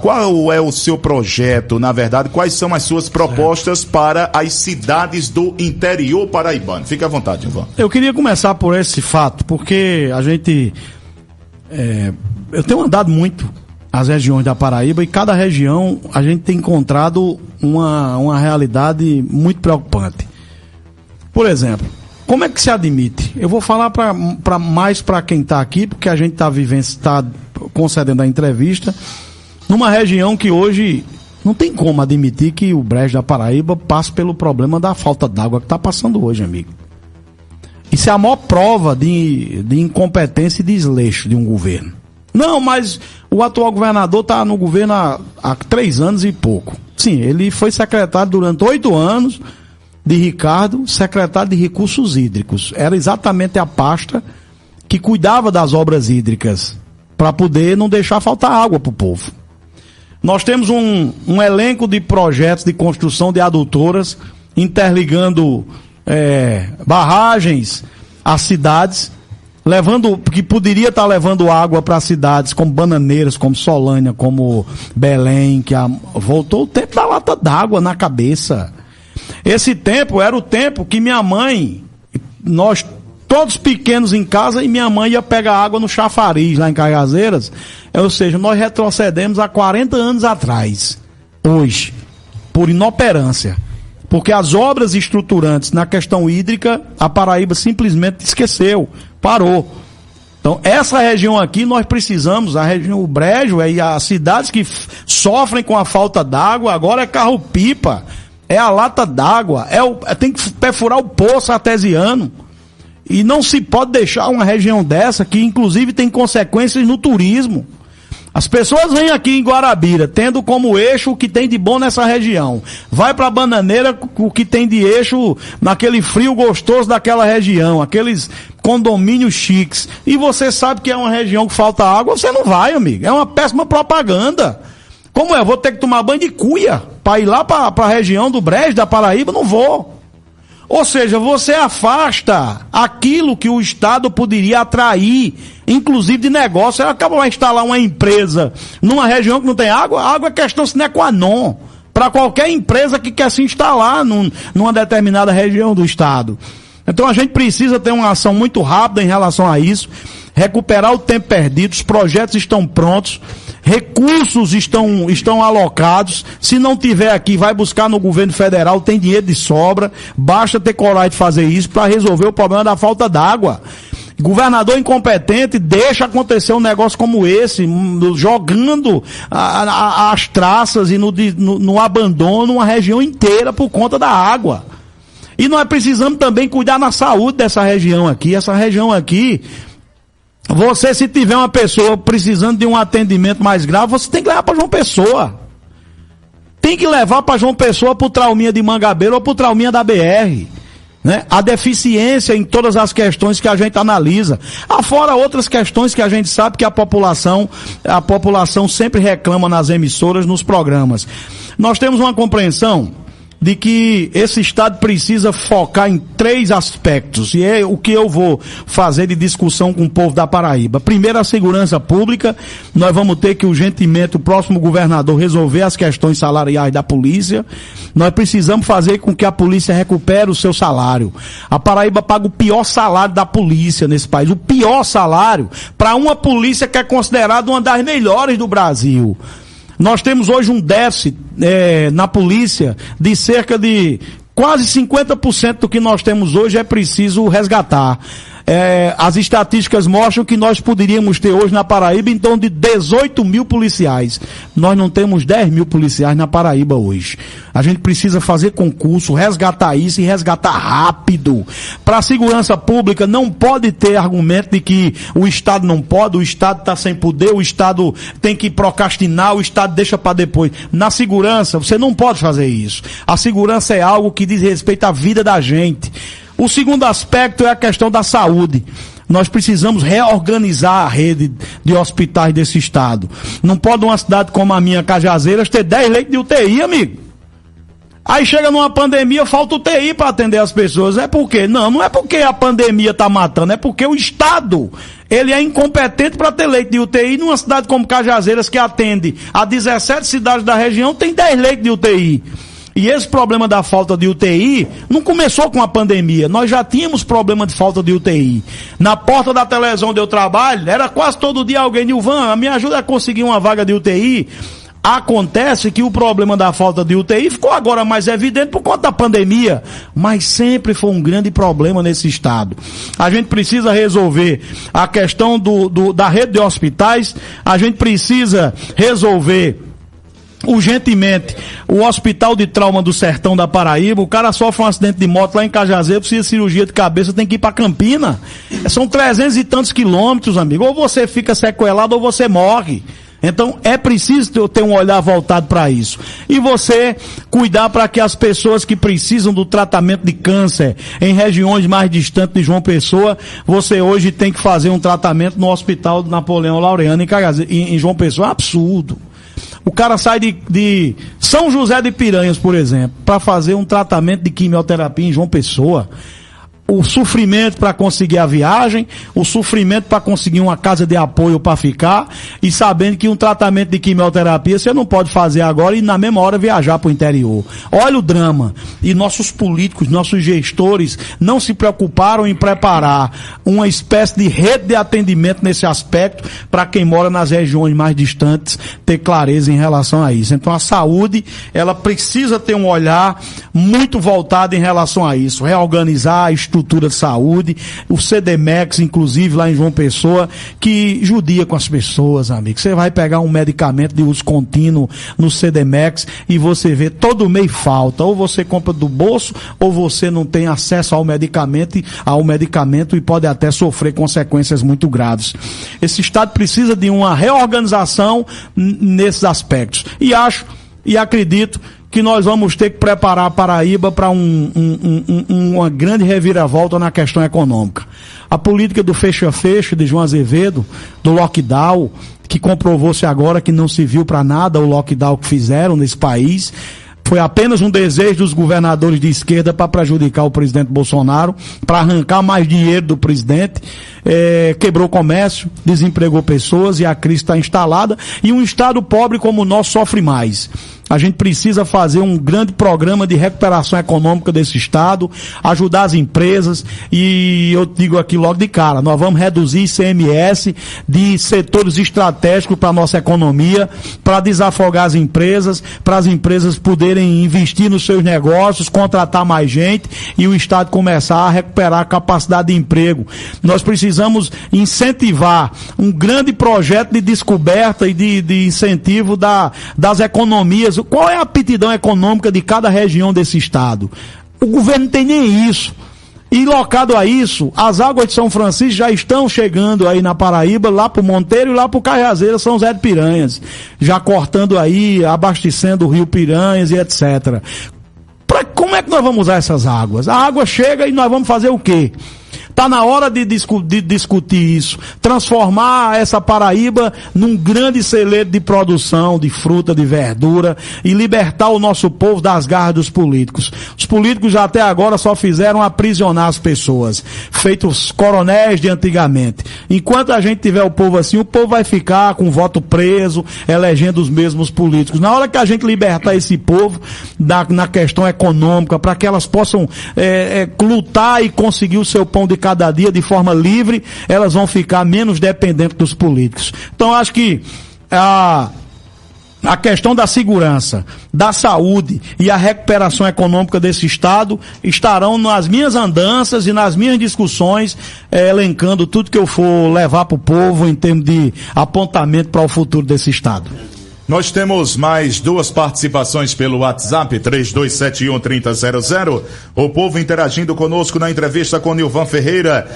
qual é o seu projeto? Na verdade, quais são as suas propostas para as cidades do interior paraibano? Fique à vontade, Nilvan. Eu queria começar por esse fato, porque a gente eu tenho andado muito as regiões da Paraíba e cada região a gente tem encontrado uma realidade muito preocupante. Por exemplo, como é que se admite? Eu vou falar mais para quem está aqui, porque a gente está concedendo a entrevista numa região que hoje não tem como admitir que o Brejo da Paraíba passe pelo problema da falta d'água que está passando hoje, amigo. Isso é a maior prova de incompetência e desleixo de um governo. Não, mas o atual governador está no governo há 3 anos e pouco. Sim, ele foi secretário durante 8 anos de Ricardo, secretário de Recursos Hídricos. Era exatamente a pasta que cuidava das obras hídricas, para poder não deixar faltar água para o povo. Nós temos um elenco de projetos de construção de adutoras, interligando barragens às cidades, que poderia estar levando água para cidades como Bananeiras, como Solânia, como Belém, voltou o tempo da lata d'água na cabeça. Esse tempo era o tempo que minha mãe, nós todos pequenos em casa, e minha mãe ia pegar água no chafariz, lá em Cajazeiras. Ou seja, nós retrocedemos há 40 anos atrás, hoje, por inoperância. Porque as obras estruturantes na questão hídrica, a Paraíba simplesmente esqueceu, parou. Então, essa região aqui, nós precisamos, a região, o Brejo, e as cidades que sofrem com a falta d'água, agora é carro-pipa, é a lata d'água, tem que perfurar o poço artesiano. E não se pode deixar uma região dessa, que inclusive tem consequências no turismo. As pessoas vêm aqui em Guarabira, tendo como eixo o que tem de bom nessa região. Vai para Bananeira, o que tem de eixo naquele frio gostoso daquela região, aqueles condomínios chiques. E você sabe que é uma região que falta água, você não vai, amigo. É uma péssima propaganda. Como é? Vou ter que tomar banho de cuia para ir lá para a região do Brejo, da Paraíba? Não vou. Ou seja, você afasta aquilo que o Estado poderia atrair, inclusive de negócio. Ele acaba de instalar uma empresa numa região que não tem água. A água é questão sine qua non para qualquer empresa que quer se instalar numa determinada região do Estado. Então a gente precisa ter uma ação muito rápida em relação a isso, recuperar o tempo perdido. Os projetos estão prontos, recursos estão alocados. Se não tiver aqui, vai buscar no governo federal, tem dinheiro de sobra, basta ter coragem de fazer isso para resolver o problema da falta d'água. Governador incompetente deixa acontecer um negócio como esse, jogando as traças e no abandono uma região inteira por conta da água. E nós precisamos também cuidar da saúde dessa região aqui. Essa região aqui, você, se tiver uma pessoa precisando de um atendimento mais grave, você tem que levar para João Pessoa. Tem que levar para João Pessoa, pro Trauminha de Mangabeira ou pro Trauminha da BR. né? A deficiência em todas as questões que a gente analisa. Afora outras questões que a gente sabe que a população sempre reclama nas emissoras, nos programas. Nós temos uma compreensão de que esse Estado precisa focar em 3 aspectos, e é o que eu vou fazer de discussão com o povo da Paraíba. Primeiro, a segurança pública. Nós vamos ter que urgentemente o próximo governador resolver as questões salariais da polícia. Nós precisamos fazer com que a polícia recupere o seu salário. A Paraíba paga o pior salário da polícia nesse país, o pior salário para uma polícia que é considerada uma das melhores do Brasil. Nós temos hoje um déficit na polícia de cerca de quase 50% do que nós temos hoje é preciso resgatar. As estatísticas mostram que nós poderíamos ter hoje na Paraíba em torno de 18 mil policiais. Nós não temos 10 mil policiais na Paraíba hoje. A gente precisa fazer concurso, resgatar isso e resgatar rápido. Para a segurança pública não pode ter argumento de que o Estado não pode, o Estado está sem poder, o Estado tem que procrastinar, o Estado deixa para depois. Na segurança, você não pode fazer isso. A segurança é algo que diz respeito à vida da gente. O segundo aspecto é a questão da saúde. Nós precisamos reorganizar a rede de hospitais desse estado. Não pode uma cidade como a minha, Cajazeiras, ter 10 leitos de UTI, amigo. Aí chega numa pandemia, falta UTI para atender as pessoas. É por quê? Não é porque a pandemia está matando, é porque o Estado, ele é incompetente para ter leito de UTI. Numa cidade como Cajazeiras, que atende a 17 cidades da região, tem 10 leitos de UTI. E esse problema da falta de UTI não começou com a pandemia. Nós já tínhamos problema de falta de UTI. Na porta da televisão onde eu trabalho, era quase todo dia alguém, Nilvan, me ajuda a conseguir uma vaga de UTI. Acontece que o problema da falta de UTI ficou agora mais evidente por conta da pandemia, mas sempre foi um grande problema nesse estado. A gente precisa resolver a questão da rede de hospitais, a gente precisa resolver urgentemente o Hospital de Trauma do Sertão da Paraíba. O cara sofre um acidente de moto lá em Cajazeiras, precisa de cirurgia de cabeça, tem que ir para Campina. São 300 e tantos quilômetros, amigo. Ou você fica sequelado ou você morre. Então é preciso ter um olhar voltado para isso. E você cuidar para que as pessoas que precisam do tratamento de câncer em regiões mais distantes de João Pessoa, você hoje tem que fazer um tratamento no Hospital do Napoleão Laureano em João Pessoa. É um absurdo. O cara sai de São José de Piranhas, por exemplo, para fazer um tratamento de quimioterapia em João Pessoa. O sofrimento para conseguir a viagem, o sofrimento para conseguir uma casa de apoio para ficar, e sabendo que um tratamento de quimioterapia você não pode fazer agora e na mesma hora viajar para o interior. Olha o drama. E nossos políticos, nossos gestores não se preocuparam em preparar uma espécie de rede de atendimento nesse aspecto para quem mora nas regiões mais distantes ter clareza em relação a isso. Então a saúde, ela precisa ter um olhar muito voltado em relação a isso, reorganizar a estrutura de saúde, o CDMEX, inclusive lá em João Pessoa, que judia com as pessoas, amigo. Você vai pegar um medicamento de uso contínuo no CDMEX e você vê todo mês falta, ou você compra do bolso, ou você não tem acesso ao medicamento e pode até sofrer consequências muito graves. Esse estado precisa de uma reorganização nesses aspectos. E acho e acredito que nós vamos ter que preparar a Paraíba para uma grande reviravolta na questão econômica. A política do fecha-fecha de João Azevedo, do lockdown, que comprovou-se agora que não serviu para nada o lockdown que fizeram nesse país, foi apenas um desejo dos governadores de esquerda para prejudicar o presidente Bolsonaro, para arrancar mais dinheiro do presidente, quebrou o comércio, desempregou pessoas e a crise está instalada, e um estado pobre como o nosso sofre mais. A gente precisa fazer um grande programa de recuperação econômica desse estado, ajudar as empresas, e eu digo aqui logo de cara, nós vamos reduzir ICMS de setores estratégicos para a nossa economia, para desafogar as empresas, para as empresas poderem investir nos seus negócios, contratar mais gente e o estado começar a recuperar a capacidade de emprego. Nós precisamos incentivar um grande projeto de descoberta e de incentivo das economias. Qual é a aptidão econômica de cada região desse estado? O governo não tem nem isso. E locado a isso, as águas de São Francisco já estão chegando aí na Paraíba, lá pro Monteiro e lá pro Cajazeiras, São José de Piranhas. Já cortando aí, abastecendo o rio Piranhas e etc. Como Como é que nós vamos usar essas águas? A água chega e nós vamos fazer o quê? Está na hora de discutir isso, transformar essa Paraíba num grande celeiro de produção de fruta, de verdura e libertar o nosso povo das garras dos políticos. Os políticos até agora só fizeram aprisionar as pessoas, feitos coronéis de antigamente. Enquanto a gente tiver o povo assim, o povo vai ficar com voto preso, elegendo os mesmos políticos. Na hora que a gente libertar esse povo na questão econômica, para que elas possam lutar e conseguir o seu pão de cada dia de forma livre, elas vão ficar menos dependentes dos políticos. Então acho que a questão da segurança, da saúde e a recuperação econômica desse estado estarão nas minhas andanças e nas minhas discussões, elencando tudo que eu for levar para o povo em termos de apontamento para o futuro desse estado. Nós temos mais 2 participações pelo WhatsApp, 3271-3000. O povo interagindo conosco na entrevista com Nilvan Ferreira.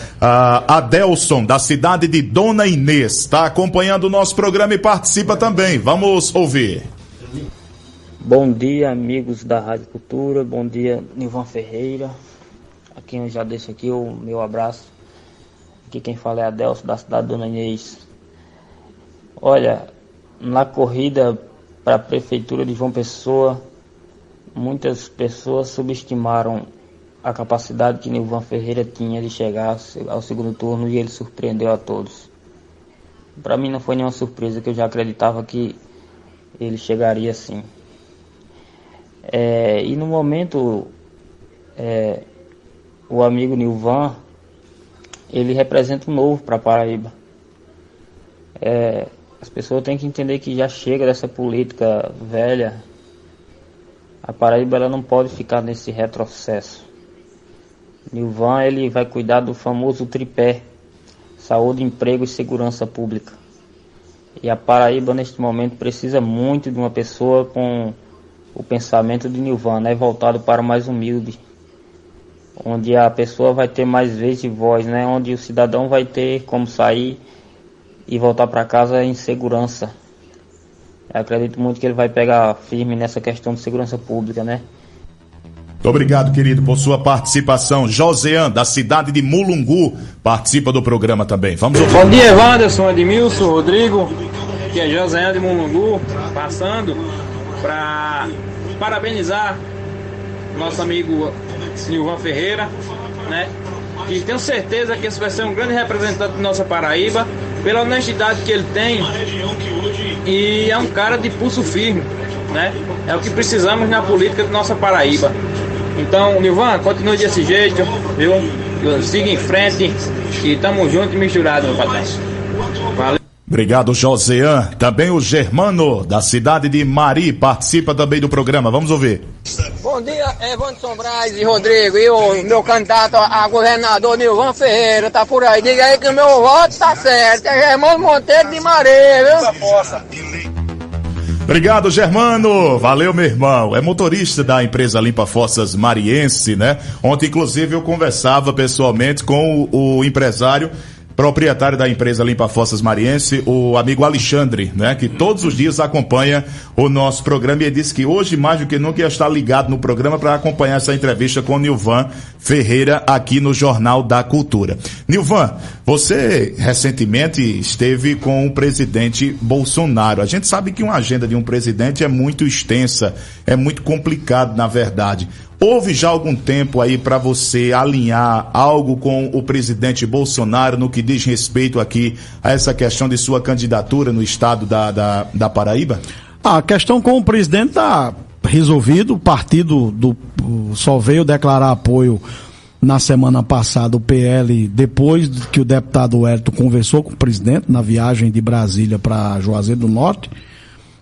Adelson, da cidade de Dona Inês, está acompanhando o nosso programa e participa também. Vamos ouvir. Bom dia, amigos da Rádio Cultura. Bom dia, Nilvan Ferreira. Aqui eu já deixo aqui o meu abraço. Aqui quem fala é Adelson, da cidade de Dona Inês. Olha, na corrida para a Prefeitura de João Pessoa, muitas pessoas subestimaram a capacidade que Nilvan Ferreira tinha de chegar ao segundo turno e ele surpreendeu a todos. Para mim não foi nenhuma surpresa, que eu já acreditava que ele chegaria sim. E no momento, o amigo Nilvan, ele representa um novo para Paraíba. As pessoas têm que entender que já chega dessa política velha. A Paraíba ela não pode ficar nesse retrocesso. Nilvan ele vai cuidar do famoso tripé: saúde, emprego e segurança pública. E a Paraíba neste momento precisa muito de uma pessoa com o pensamento de Nilvan, né, voltado para o mais humilde, onde a pessoa vai ter mais vez de voz, né, onde o cidadão vai ter como sair e voltar para casa em segurança. Eu acredito muito que ele vai pegar firme nessa questão de segurança pública, né? Muito obrigado, querido, por sua participação. Josean, da cidade de Mulungu, participa do programa também. Vamos ouvir. Bom dia, Wanderson, Edmilson, Rodrigo, que é Josean de Mulungu, passando para parabenizar nosso amigo Nilvan Ferreira, né? E tenho certeza que esse vai ser um grande representante de nossa Paraíba, pela honestidade que ele tem, e é um cara de pulso firme, né? É o que precisamos na política de nossa Paraíba. Então, Nilvan, continue desse jeito, viu? Siga em frente e tamo junto e misturado, meu patrão. Valeu. Obrigado, Josean. Também o Germano, da cidade de Mari, participa também do programa. Vamos ouvir. Bom dia, Wanderson Braz e Rodrigo. E o meu candidato a governador, Nilvan Ferreira, tá por aí. Diga aí que o meu voto tá certo. É Germano Monteiro de Mari, viu? Obrigado, Germano. Valeu, meu irmão. É motorista da empresa Limpa Fossas Mariense, né? Ontem, inclusive, eu conversava pessoalmente com o empresário, proprietário da empresa Limpa Fossas Mariense, o amigo Alexandre, né, que todos os dias acompanha o nosso programa, e ele disse que hoje, mais do que nunca, ia estar ligado no programa para acompanhar essa entrevista com o Nilvan Ferreira aqui no Jornal da Cultura. Nilvan, você recentemente esteve com o presidente Bolsonaro. A gente sabe que uma agenda de um presidente é muito extensa, é muito complicado, na verdade. Houve já algum tempo aí para você alinhar algo com o presidente Bolsonaro no que diz respeito aqui a essa questão de sua candidatura no estado da Paraíba? A questão com o presidente está resolvido. O partido só veio declarar apoio na semana passada, o PL, depois que o deputado Wellington conversou com o presidente na viagem de Brasília para Juazeiro do Norte,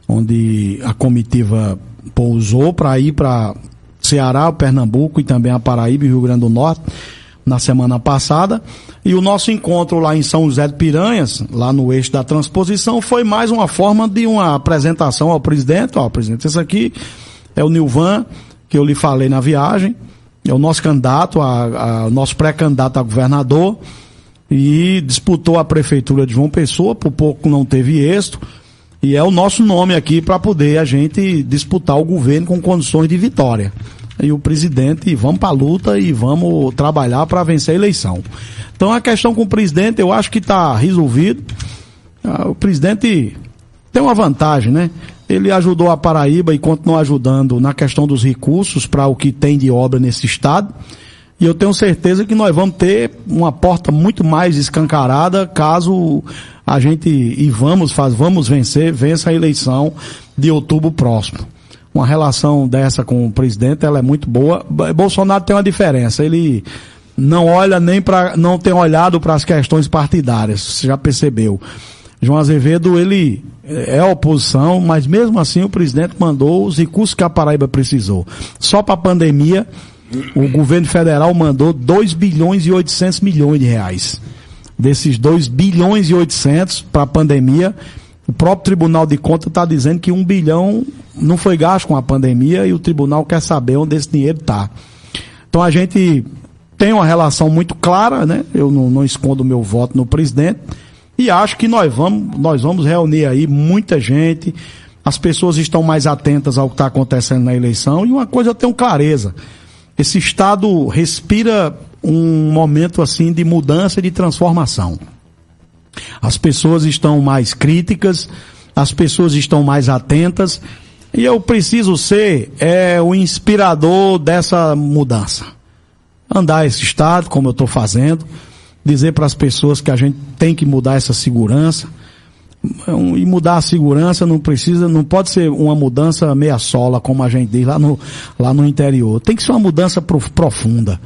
onde a comitiva pousou para ir para Ceará, Pernambuco e também a Paraíba e Rio Grande do Norte na semana passada. E o nosso encontro lá em São José de Piranhas, lá no eixo da transposição, foi mais uma forma de uma apresentação ao presidente. Ó, presidente, esse aqui é o Nilvan, que eu lhe falei na viagem, é o nosso candidato, o nosso pré-candidato a governador, e disputou a prefeitura de João Pessoa, por pouco não teve êxito. E é o nosso nome aqui para poder a gente disputar o governo com condições de vitória. e o presidente, vamos para a luta e vamos trabalhar para vencer a eleição. Então a questão com o presidente eu acho que está resolvido. O presidente tem uma vantagem, né? Ele ajudou a Paraíba e continua ajudando na questão dos recursos para o que tem de obra nesse estado. E eu tenho certeza que nós vamos ter uma porta muito mais escancarada caso a gente vamos vença a eleição de outubro próximo. Uma relação dessa com o presidente, ela é muito boa. Bolsonaro tem uma diferença, ele não olha não tem olhado para as questões partidárias, você já percebeu. João Azevedo, ele é oposição, mas mesmo assim o presidente mandou os recursos que a Paraíba precisou. Só para a pandemia, o governo federal mandou 2 bilhões e 800 milhões de reais. Desses 2 bilhões e 800 para a pandemia, o próprio Tribunal de Contas está dizendo que 1 bilhão não foi gasto com a pandemia e o tribunal quer saber onde esse dinheiro está. Então a gente tem uma relação muito clara, né? Eu não escondo o meu voto no presidente. E acho que nós vamos reunir aí muita gente, as pessoas estão mais atentas ao que está acontecendo na eleição, e uma coisa eu tenho clareza, esse estado respira um momento assim de mudança e de transformação. As pessoas estão mais críticas, as pessoas estão mais atentas, e eu preciso ser o inspirador dessa mudança. Andar esse estado, como eu estou fazendo, dizer para as pessoas que a gente tem que mudar essa segurança, e mudar a segurança não pode ser uma mudança meia sola, como a gente diz lá no interior. Tem que ser uma mudança profunda,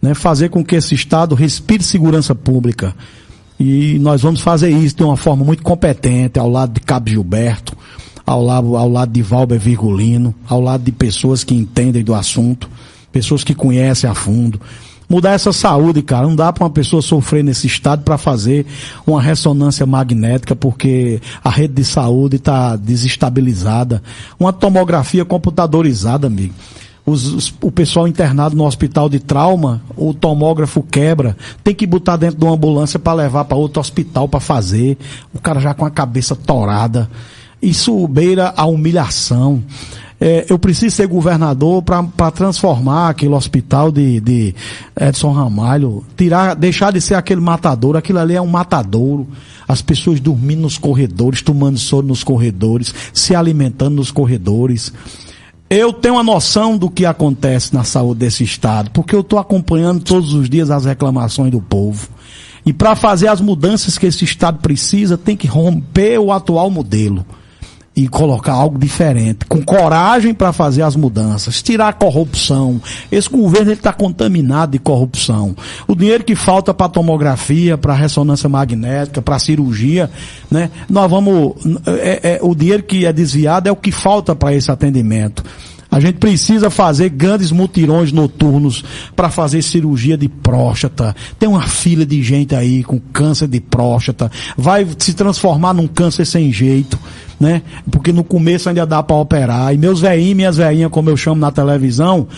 né? Fazer com que esse estado respire segurança pública. E nós vamos fazer isso de uma forma muito competente, ao lado de Cabo Gilberto, ao lado de Valber Virgulino, ao lado de pessoas que entendem do assunto, pessoas que conhecem a fundo. Mudar essa saúde, cara. Não dá para uma pessoa sofrer nesse estado para fazer uma ressonância magnética, porque a rede de saúde está desestabilizada. Uma tomografia computadorizada, amigo. O pessoal internado no hospital de trauma, o tomógrafo quebra, tem que botar dentro de uma ambulância para levar para outro hospital para fazer. O cara já com a cabeça torada. Isso beira a humilhação. Eu preciso ser governador para transformar aquele hospital de Edson Ramalho, deixar de ser aquele matadouro. Aquilo ali é um matadouro. As pessoas dormindo nos corredores, tomando sono nos corredores, se alimentando nos corredores. Eu tenho uma noção do que acontece na saúde desse estado, porque eu estou acompanhando todos os dias as reclamações do povo. E para fazer as mudanças que esse estado precisa, tem que romper o atual modelo e colocar algo diferente, com coragem para fazer as mudanças, tirar a corrupção. Esse governo está contaminado de corrupção. O dinheiro que falta para tomografia, para ressonância magnética, para cirurgia, né? O dinheiro que é desviado é o que falta para esse atendimento. A gente precisa fazer grandes mutirões noturnos para fazer cirurgia de próstata. Tem uma fila de gente aí com câncer de próstata. Vai se transformar num câncer sem jeito, né? Porque no começo ainda dá para operar. E meus velhinhos e minhas velhinhas, como eu chamo na televisão,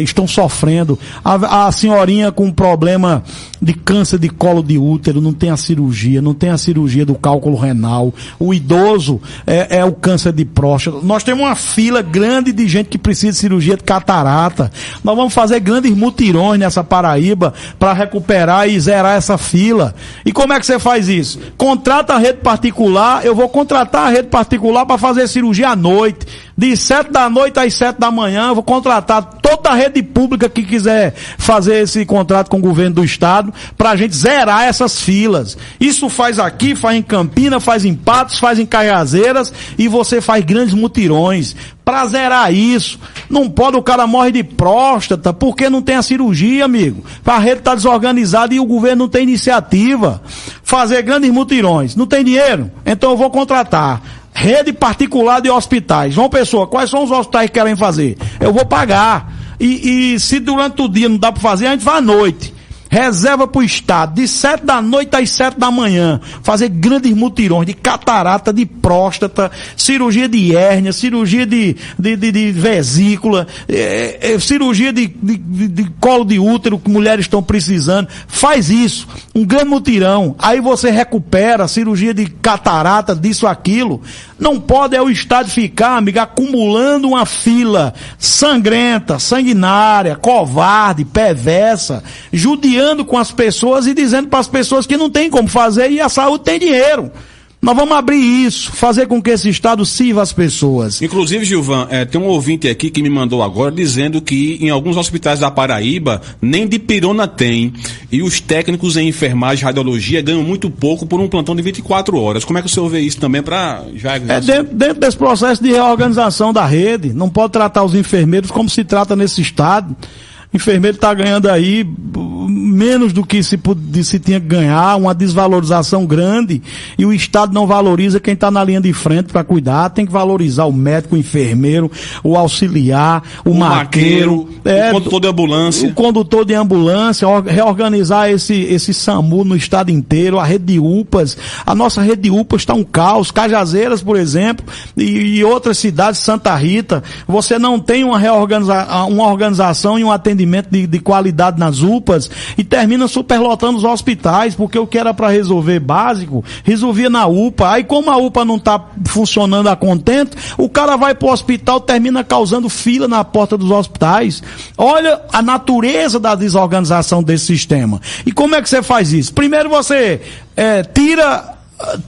estão sofrendo. A senhorinha com problema de câncer de colo de útero, não tem a cirurgia do cálculo renal. O idoso é o câncer de próstata. Nós temos uma fila grande de gente que precisa de cirurgia de catarata. Nós vamos fazer grandes mutirões nessa Paraíba para recuperar e zerar essa fila. E como é que você faz isso? Contrata a rede particular. Eu vou contratar a rede particular para fazer cirurgia à noite. De 7 da noite às 7 da manhã, eu vou contratar toda a rede pública que quiser fazer esse contrato com o governo do estado para a gente zerar essas filas. Isso faz aqui, faz em Campina, faz em Patos, faz em Cajazeiras, e você faz grandes mutirões para zerar isso. Não pode, o cara morre de próstata porque não tem a cirurgia, amigo. A rede está desorganizada e o governo não tem iniciativa. Fazer grandes mutirões. Não tem dinheiro? Então eu vou contratar rede particular de hospitais. João Pessoa, quais são os hospitais que querem fazer? Eu vou pagar. E se durante o dia não dá para fazer, a gente vai à noite. reserva pro Estado, de 7 da noite às 7 da manhã, fazer grandes mutirões de catarata, de próstata, cirurgia de hérnia, cirurgia de vesícula, cirurgia de colo de útero que mulheres estão precisando. Faz isso, um grande mutirão, aí você recupera, cirurgia de catarata, disso, aquilo. Não pode o Estado ficar, amigo, acumulando uma fila sangrenta, sanguinária, covarde, perversa, judiando com as pessoas e dizendo para as pessoas que não tem como fazer e a saúde tem dinheiro. Nós vamos abrir isso, fazer com que esse Estado sirva as pessoas. Inclusive, Gilvan, tem um ouvinte aqui que me mandou agora dizendo que em alguns hospitais da Paraíba nem dipirona tem e os técnicos em enfermagem e radiologia ganham muito pouco por um plantão de 24 horas. Como é que o senhor vê isso também para... Dentro desse processo de reorganização da rede, não pode tratar os enfermeiros como se trata nesse Estado. O enfermeiro está ganhando aí menos do que se tinha que ganhar, uma desvalorização grande, e o Estado não valoriza quem está na linha de frente para cuidar. Tem que valorizar o médico, o enfermeiro, o auxiliar, o maqueiro, o condutor de ambulância. O condutor de ambulância, reorganizar esse SAMU no estado inteiro, a rede de UPAs. A nossa rede de UPAs está um caos. Cajazeiras, por exemplo, e outras cidades, Santa Rita, você não tem uma organização e um atendimento de qualidade nas UPAs e termina superlotando os hospitais, porque o que era para resolver básico, resolvia na UPA. Aí como a UPA não está funcionando a contento, o cara vai para o hospital, termina causando fila na porta dos hospitais. Olha a natureza da desorganização desse sistema. E como é que você faz isso? Primeiro você tira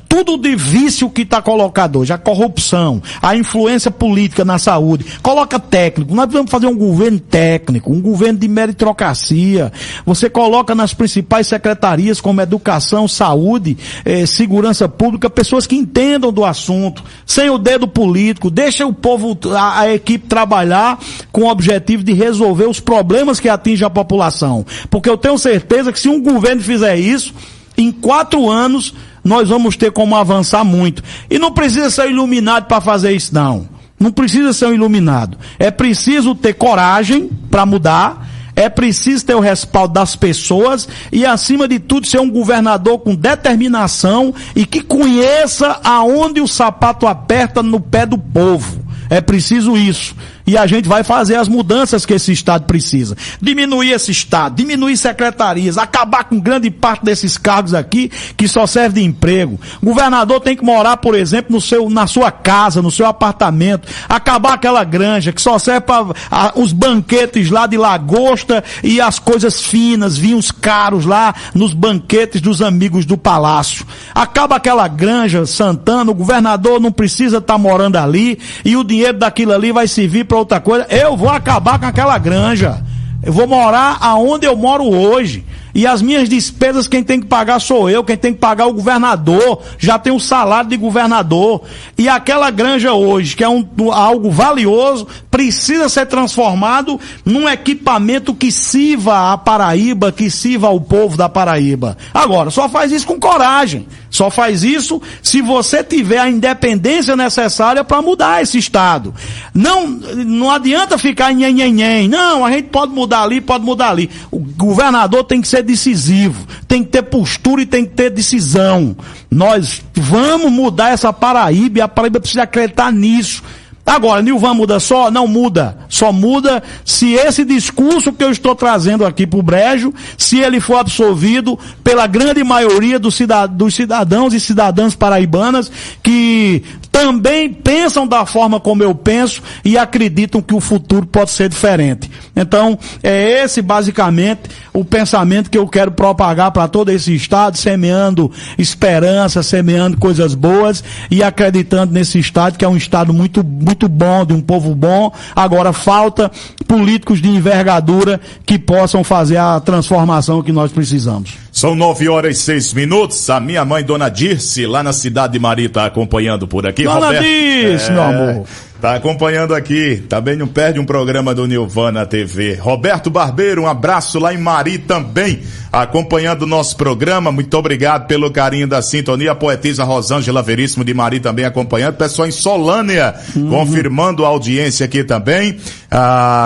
tudo de vício que está colocado hoje, a corrupção, a influência política na saúde, coloca técnico. Nós precisamos fazer um governo técnico, um governo de meritocracia. Você coloca nas principais secretarias como educação, saúde, segurança pública, pessoas que entendam do assunto, sem o dedo político. Deixa o povo, a equipe trabalhar com o objetivo de resolver os problemas que atingem a população, porque eu tenho certeza que se um governo fizer isso, em 4 anos nós vamos ter como avançar muito. E não precisa ser iluminado para fazer isso, não. Não precisa ser um iluminado. É preciso ter coragem para mudar, é preciso ter o respaldo das pessoas e, acima de tudo, ser um governador com determinação e que conheça aonde o sapato aperta no pé do povo. É preciso isso. E a gente vai fazer as mudanças que esse Estado precisa. Diminuir esse Estado, diminuir secretarias, acabar com grande parte desses cargos aqui que só servem de emprego. O governador tem que morar, por exemplo, na sua casa, no seu apartamento. Acabar aquela granja que só serve para os banquetes lá de lagosta e as coisas finas, vinhos caros lá nos banquetes dos amigos do palácio. Acaba aquela granja, Santana, o governador não precisa estar morando ali e o dinheiro daquilo ali vai servir para outra coisa. Eu vou acabar com aquela granja. Eu vou morar aonde eu moro hoje. E as minhas despesas quem tem que pagar sou eu, quem tem que pagar é o governador. Já tem o salário de governador. E aquela granja hoje, que é algo valioso, precisa ser transformado num equipamento que sirva a Paraíba, que sirva ao povo da Paraíba. Agora, só faz isso com coragem. Só faz isso se você tiver a independência necessária para mudar esse Estado. Não adianta ficar nhen. Não, a gente pode mudar ali, pode mudar ali. O governador tem que ser decisivo, tem que ter postura e tem que ter decisão. Nós vamos mudar essa Paraíba e a Paraíba precisa acreditar nisso. Agora, Nilvan muda só? Não muda. Só muda se esse discurso que eu estou trazendo aqui pro brejo, se ele for absorvido pela grande maioria dos cidadãos e cidadãs paraibanas que também pensam da forma como eu penso e acreditam que o futuro pode ser diferente. Então, é esse basicamente o pensamento que eu quero propagar para todo esse Estado, semeando esperança, semeando coisas boas e acreditando nesse Estado, que é um Estado muito bom, de um povo bom. Agora falta políticos de envergadura que possam fazer a transformação que nós precisamos. São 9h06. A minha mãe, Dona Dirce, lá na cidade de Mari, está acompanhando por aqui. Dona Dirce, meu amor. Tá acompanhando aqui. Também não perde um programa do Nilvan na TV. Roberto Barbeiro, um abraço lá em Mari também. acompanhando o nosso programa. Muito obrigado pelo carinho da sintonia. A poetisa Rosângela Veríssimo de Mari também acompanhando. Pessoal em Solânia, confirmando a audiência aqui também,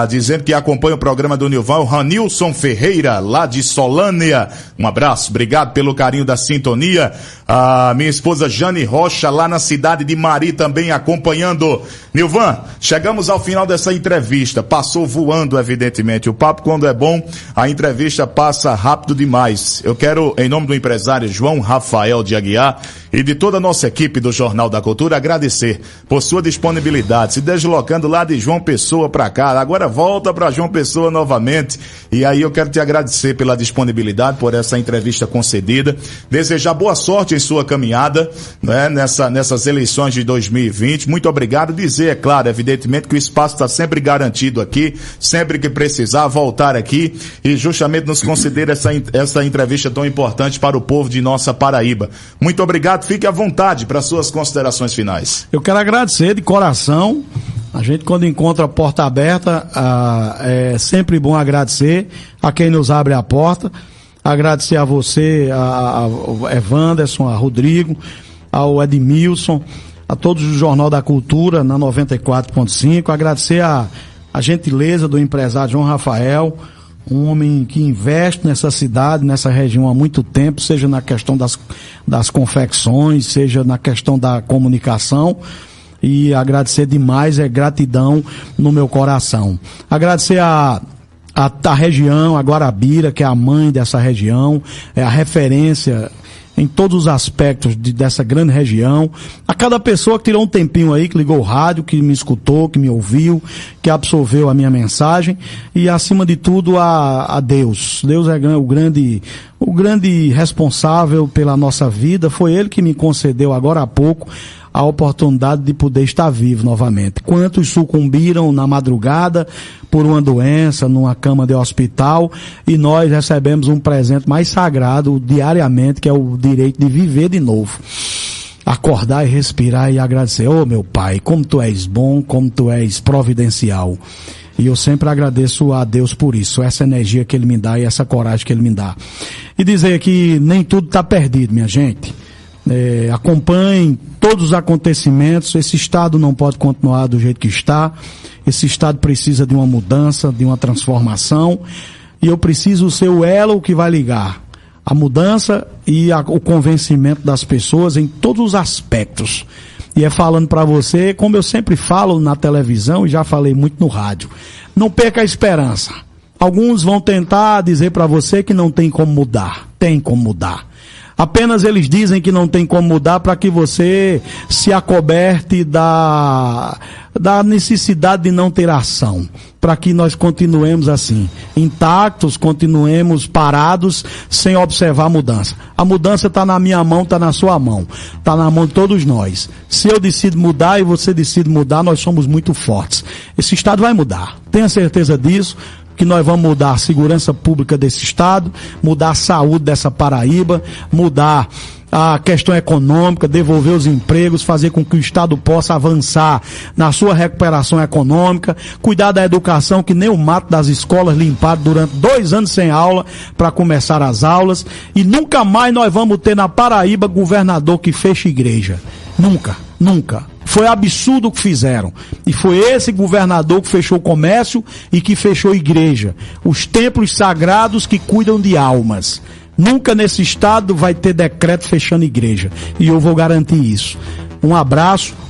dizendo que acompanha o programa do Nilvan, o Ranilson Ferreira, lá de Solânia. Um abraço, obrigado pelo carinho da sintonia. Minha esposa Jane Rocha, lá na cidade de Mari, também acompanhando. Nilvan, chegamos ao final dessa entrevista. Passou voando, evidentemente. O papo, quando é bom, a entrevista passa rápido demais. Eu quero, em nome do empresário João Rafael de Aguiar e de toda a nossa equipe do Jornal da Cultura, agradecer por sua disponibilidade, se deslocando lá de João Pessoa para cá, agora volta para João Pessoa novamente, e aí eu quero te agradecer pela disponibilidade, por essa entrevista concedida, desejar boa sorte em sua caminhada, né, nessas eleições de 2020, muito obrigado, dizer, é claro, evidentemente que o espaço está sempre garantido aqui, sempre que precisar voltar aqui e justamente nos conceder essa entrevista tão importante para o povo de nossa Paraíba. Muito obrigado, fique à vontade para suas considerações finais. Eu quero agradecer de coração. A gente, quando encontra a porta aberta, é sempre bom agradecer a quem nos abre a porta. Agradecer a você, a Evanderson, a Rodrigo, ao Edmilson, a todos do Jornal da Cultura, na 94.5. Agradecer a gentileza do empresário João Rafael, um homem que investe nessa cidade, nessa região há muito tempo, seja na questão das confecções, seja na questão da comunicação, e agradecer demais, é gratidão no meu coração. Agradecer a região, a Guarabira, que é a mãe dessa região, é a referência em todos os aspectos dessa grande região, a cada pessoa que tirou um tempinho aí, que ligou o rádio, que me escutou, que me ouviu, que absorveu a minha mensagem, e acima de tudo a Deus. Deus é o grande responsável pela nossa vida, foi Ele que me concedeu agora há pouco a oportunidade de poder estar vivo novamente. Quantos sucumbiram na madrugada por uma doença, numa cama de hospital, e nós recebemos um presente mais sagrado diariamente, que é o direito de viver de novo. Acordar e respirar e agradecer. Oh, meu Pai, como Tu és bom, como Tu és providencial. E eu sempre agradeço a Deus por isso, essa energia que Ele me dá e essa coragem que Ele me dá. E dizer que nem tudo está perdido, minha gente. Acompanhem todos os acontecimentos. Esse estado não pode continuar do jeito que está. Esse estado precisa de uma mudança, de uma transformação, e eu preciso ser o elo que vai ligar a mudança e o convencimento das pessoas em todos os aspectos. E é falando para você, como eu sempre falo na televisão e já falei muito no rádio, não perca a esperança. Alguns vão tentar dizer para você que não tem como mudar. Tem como mudar. Apenas eles dizem que não tem como mudar para que você se acoberte da necessidade de não ter ação. Para que nós continuemos assim, intactos, continuemos parados, sem observar a mudança. A mudança está na minha mão, está na sua mão. Está na mão de todos nós. Se eu decido mudar e você decide mudar, nós somos muito fortes. Esse estado vai mudar. Tenha certeza disso. Que nós vamos mudar a segurança pública desse estado, mudar a saúde dessa Paraíba, mudar a questão econômica, devolver os empregos, fazer com que o estado possa avançar na sua recuperação econômica, cuidar da educação, que nem o mato das escolas limpado durante 2 anos sem aula para começar as aulas, e nunca mais nós vamos ter na Paraíba governador que feche igreja. Nunca, nunca. Foi absurdo o que fizeram. E foi esse governador que fechou o comércio e que fechou a igreja. Os templos sagrados que cuidam de almas. Nunca nesse estado vai ter decreto fechando igreja. E eu vou garantir isso. Um abraço.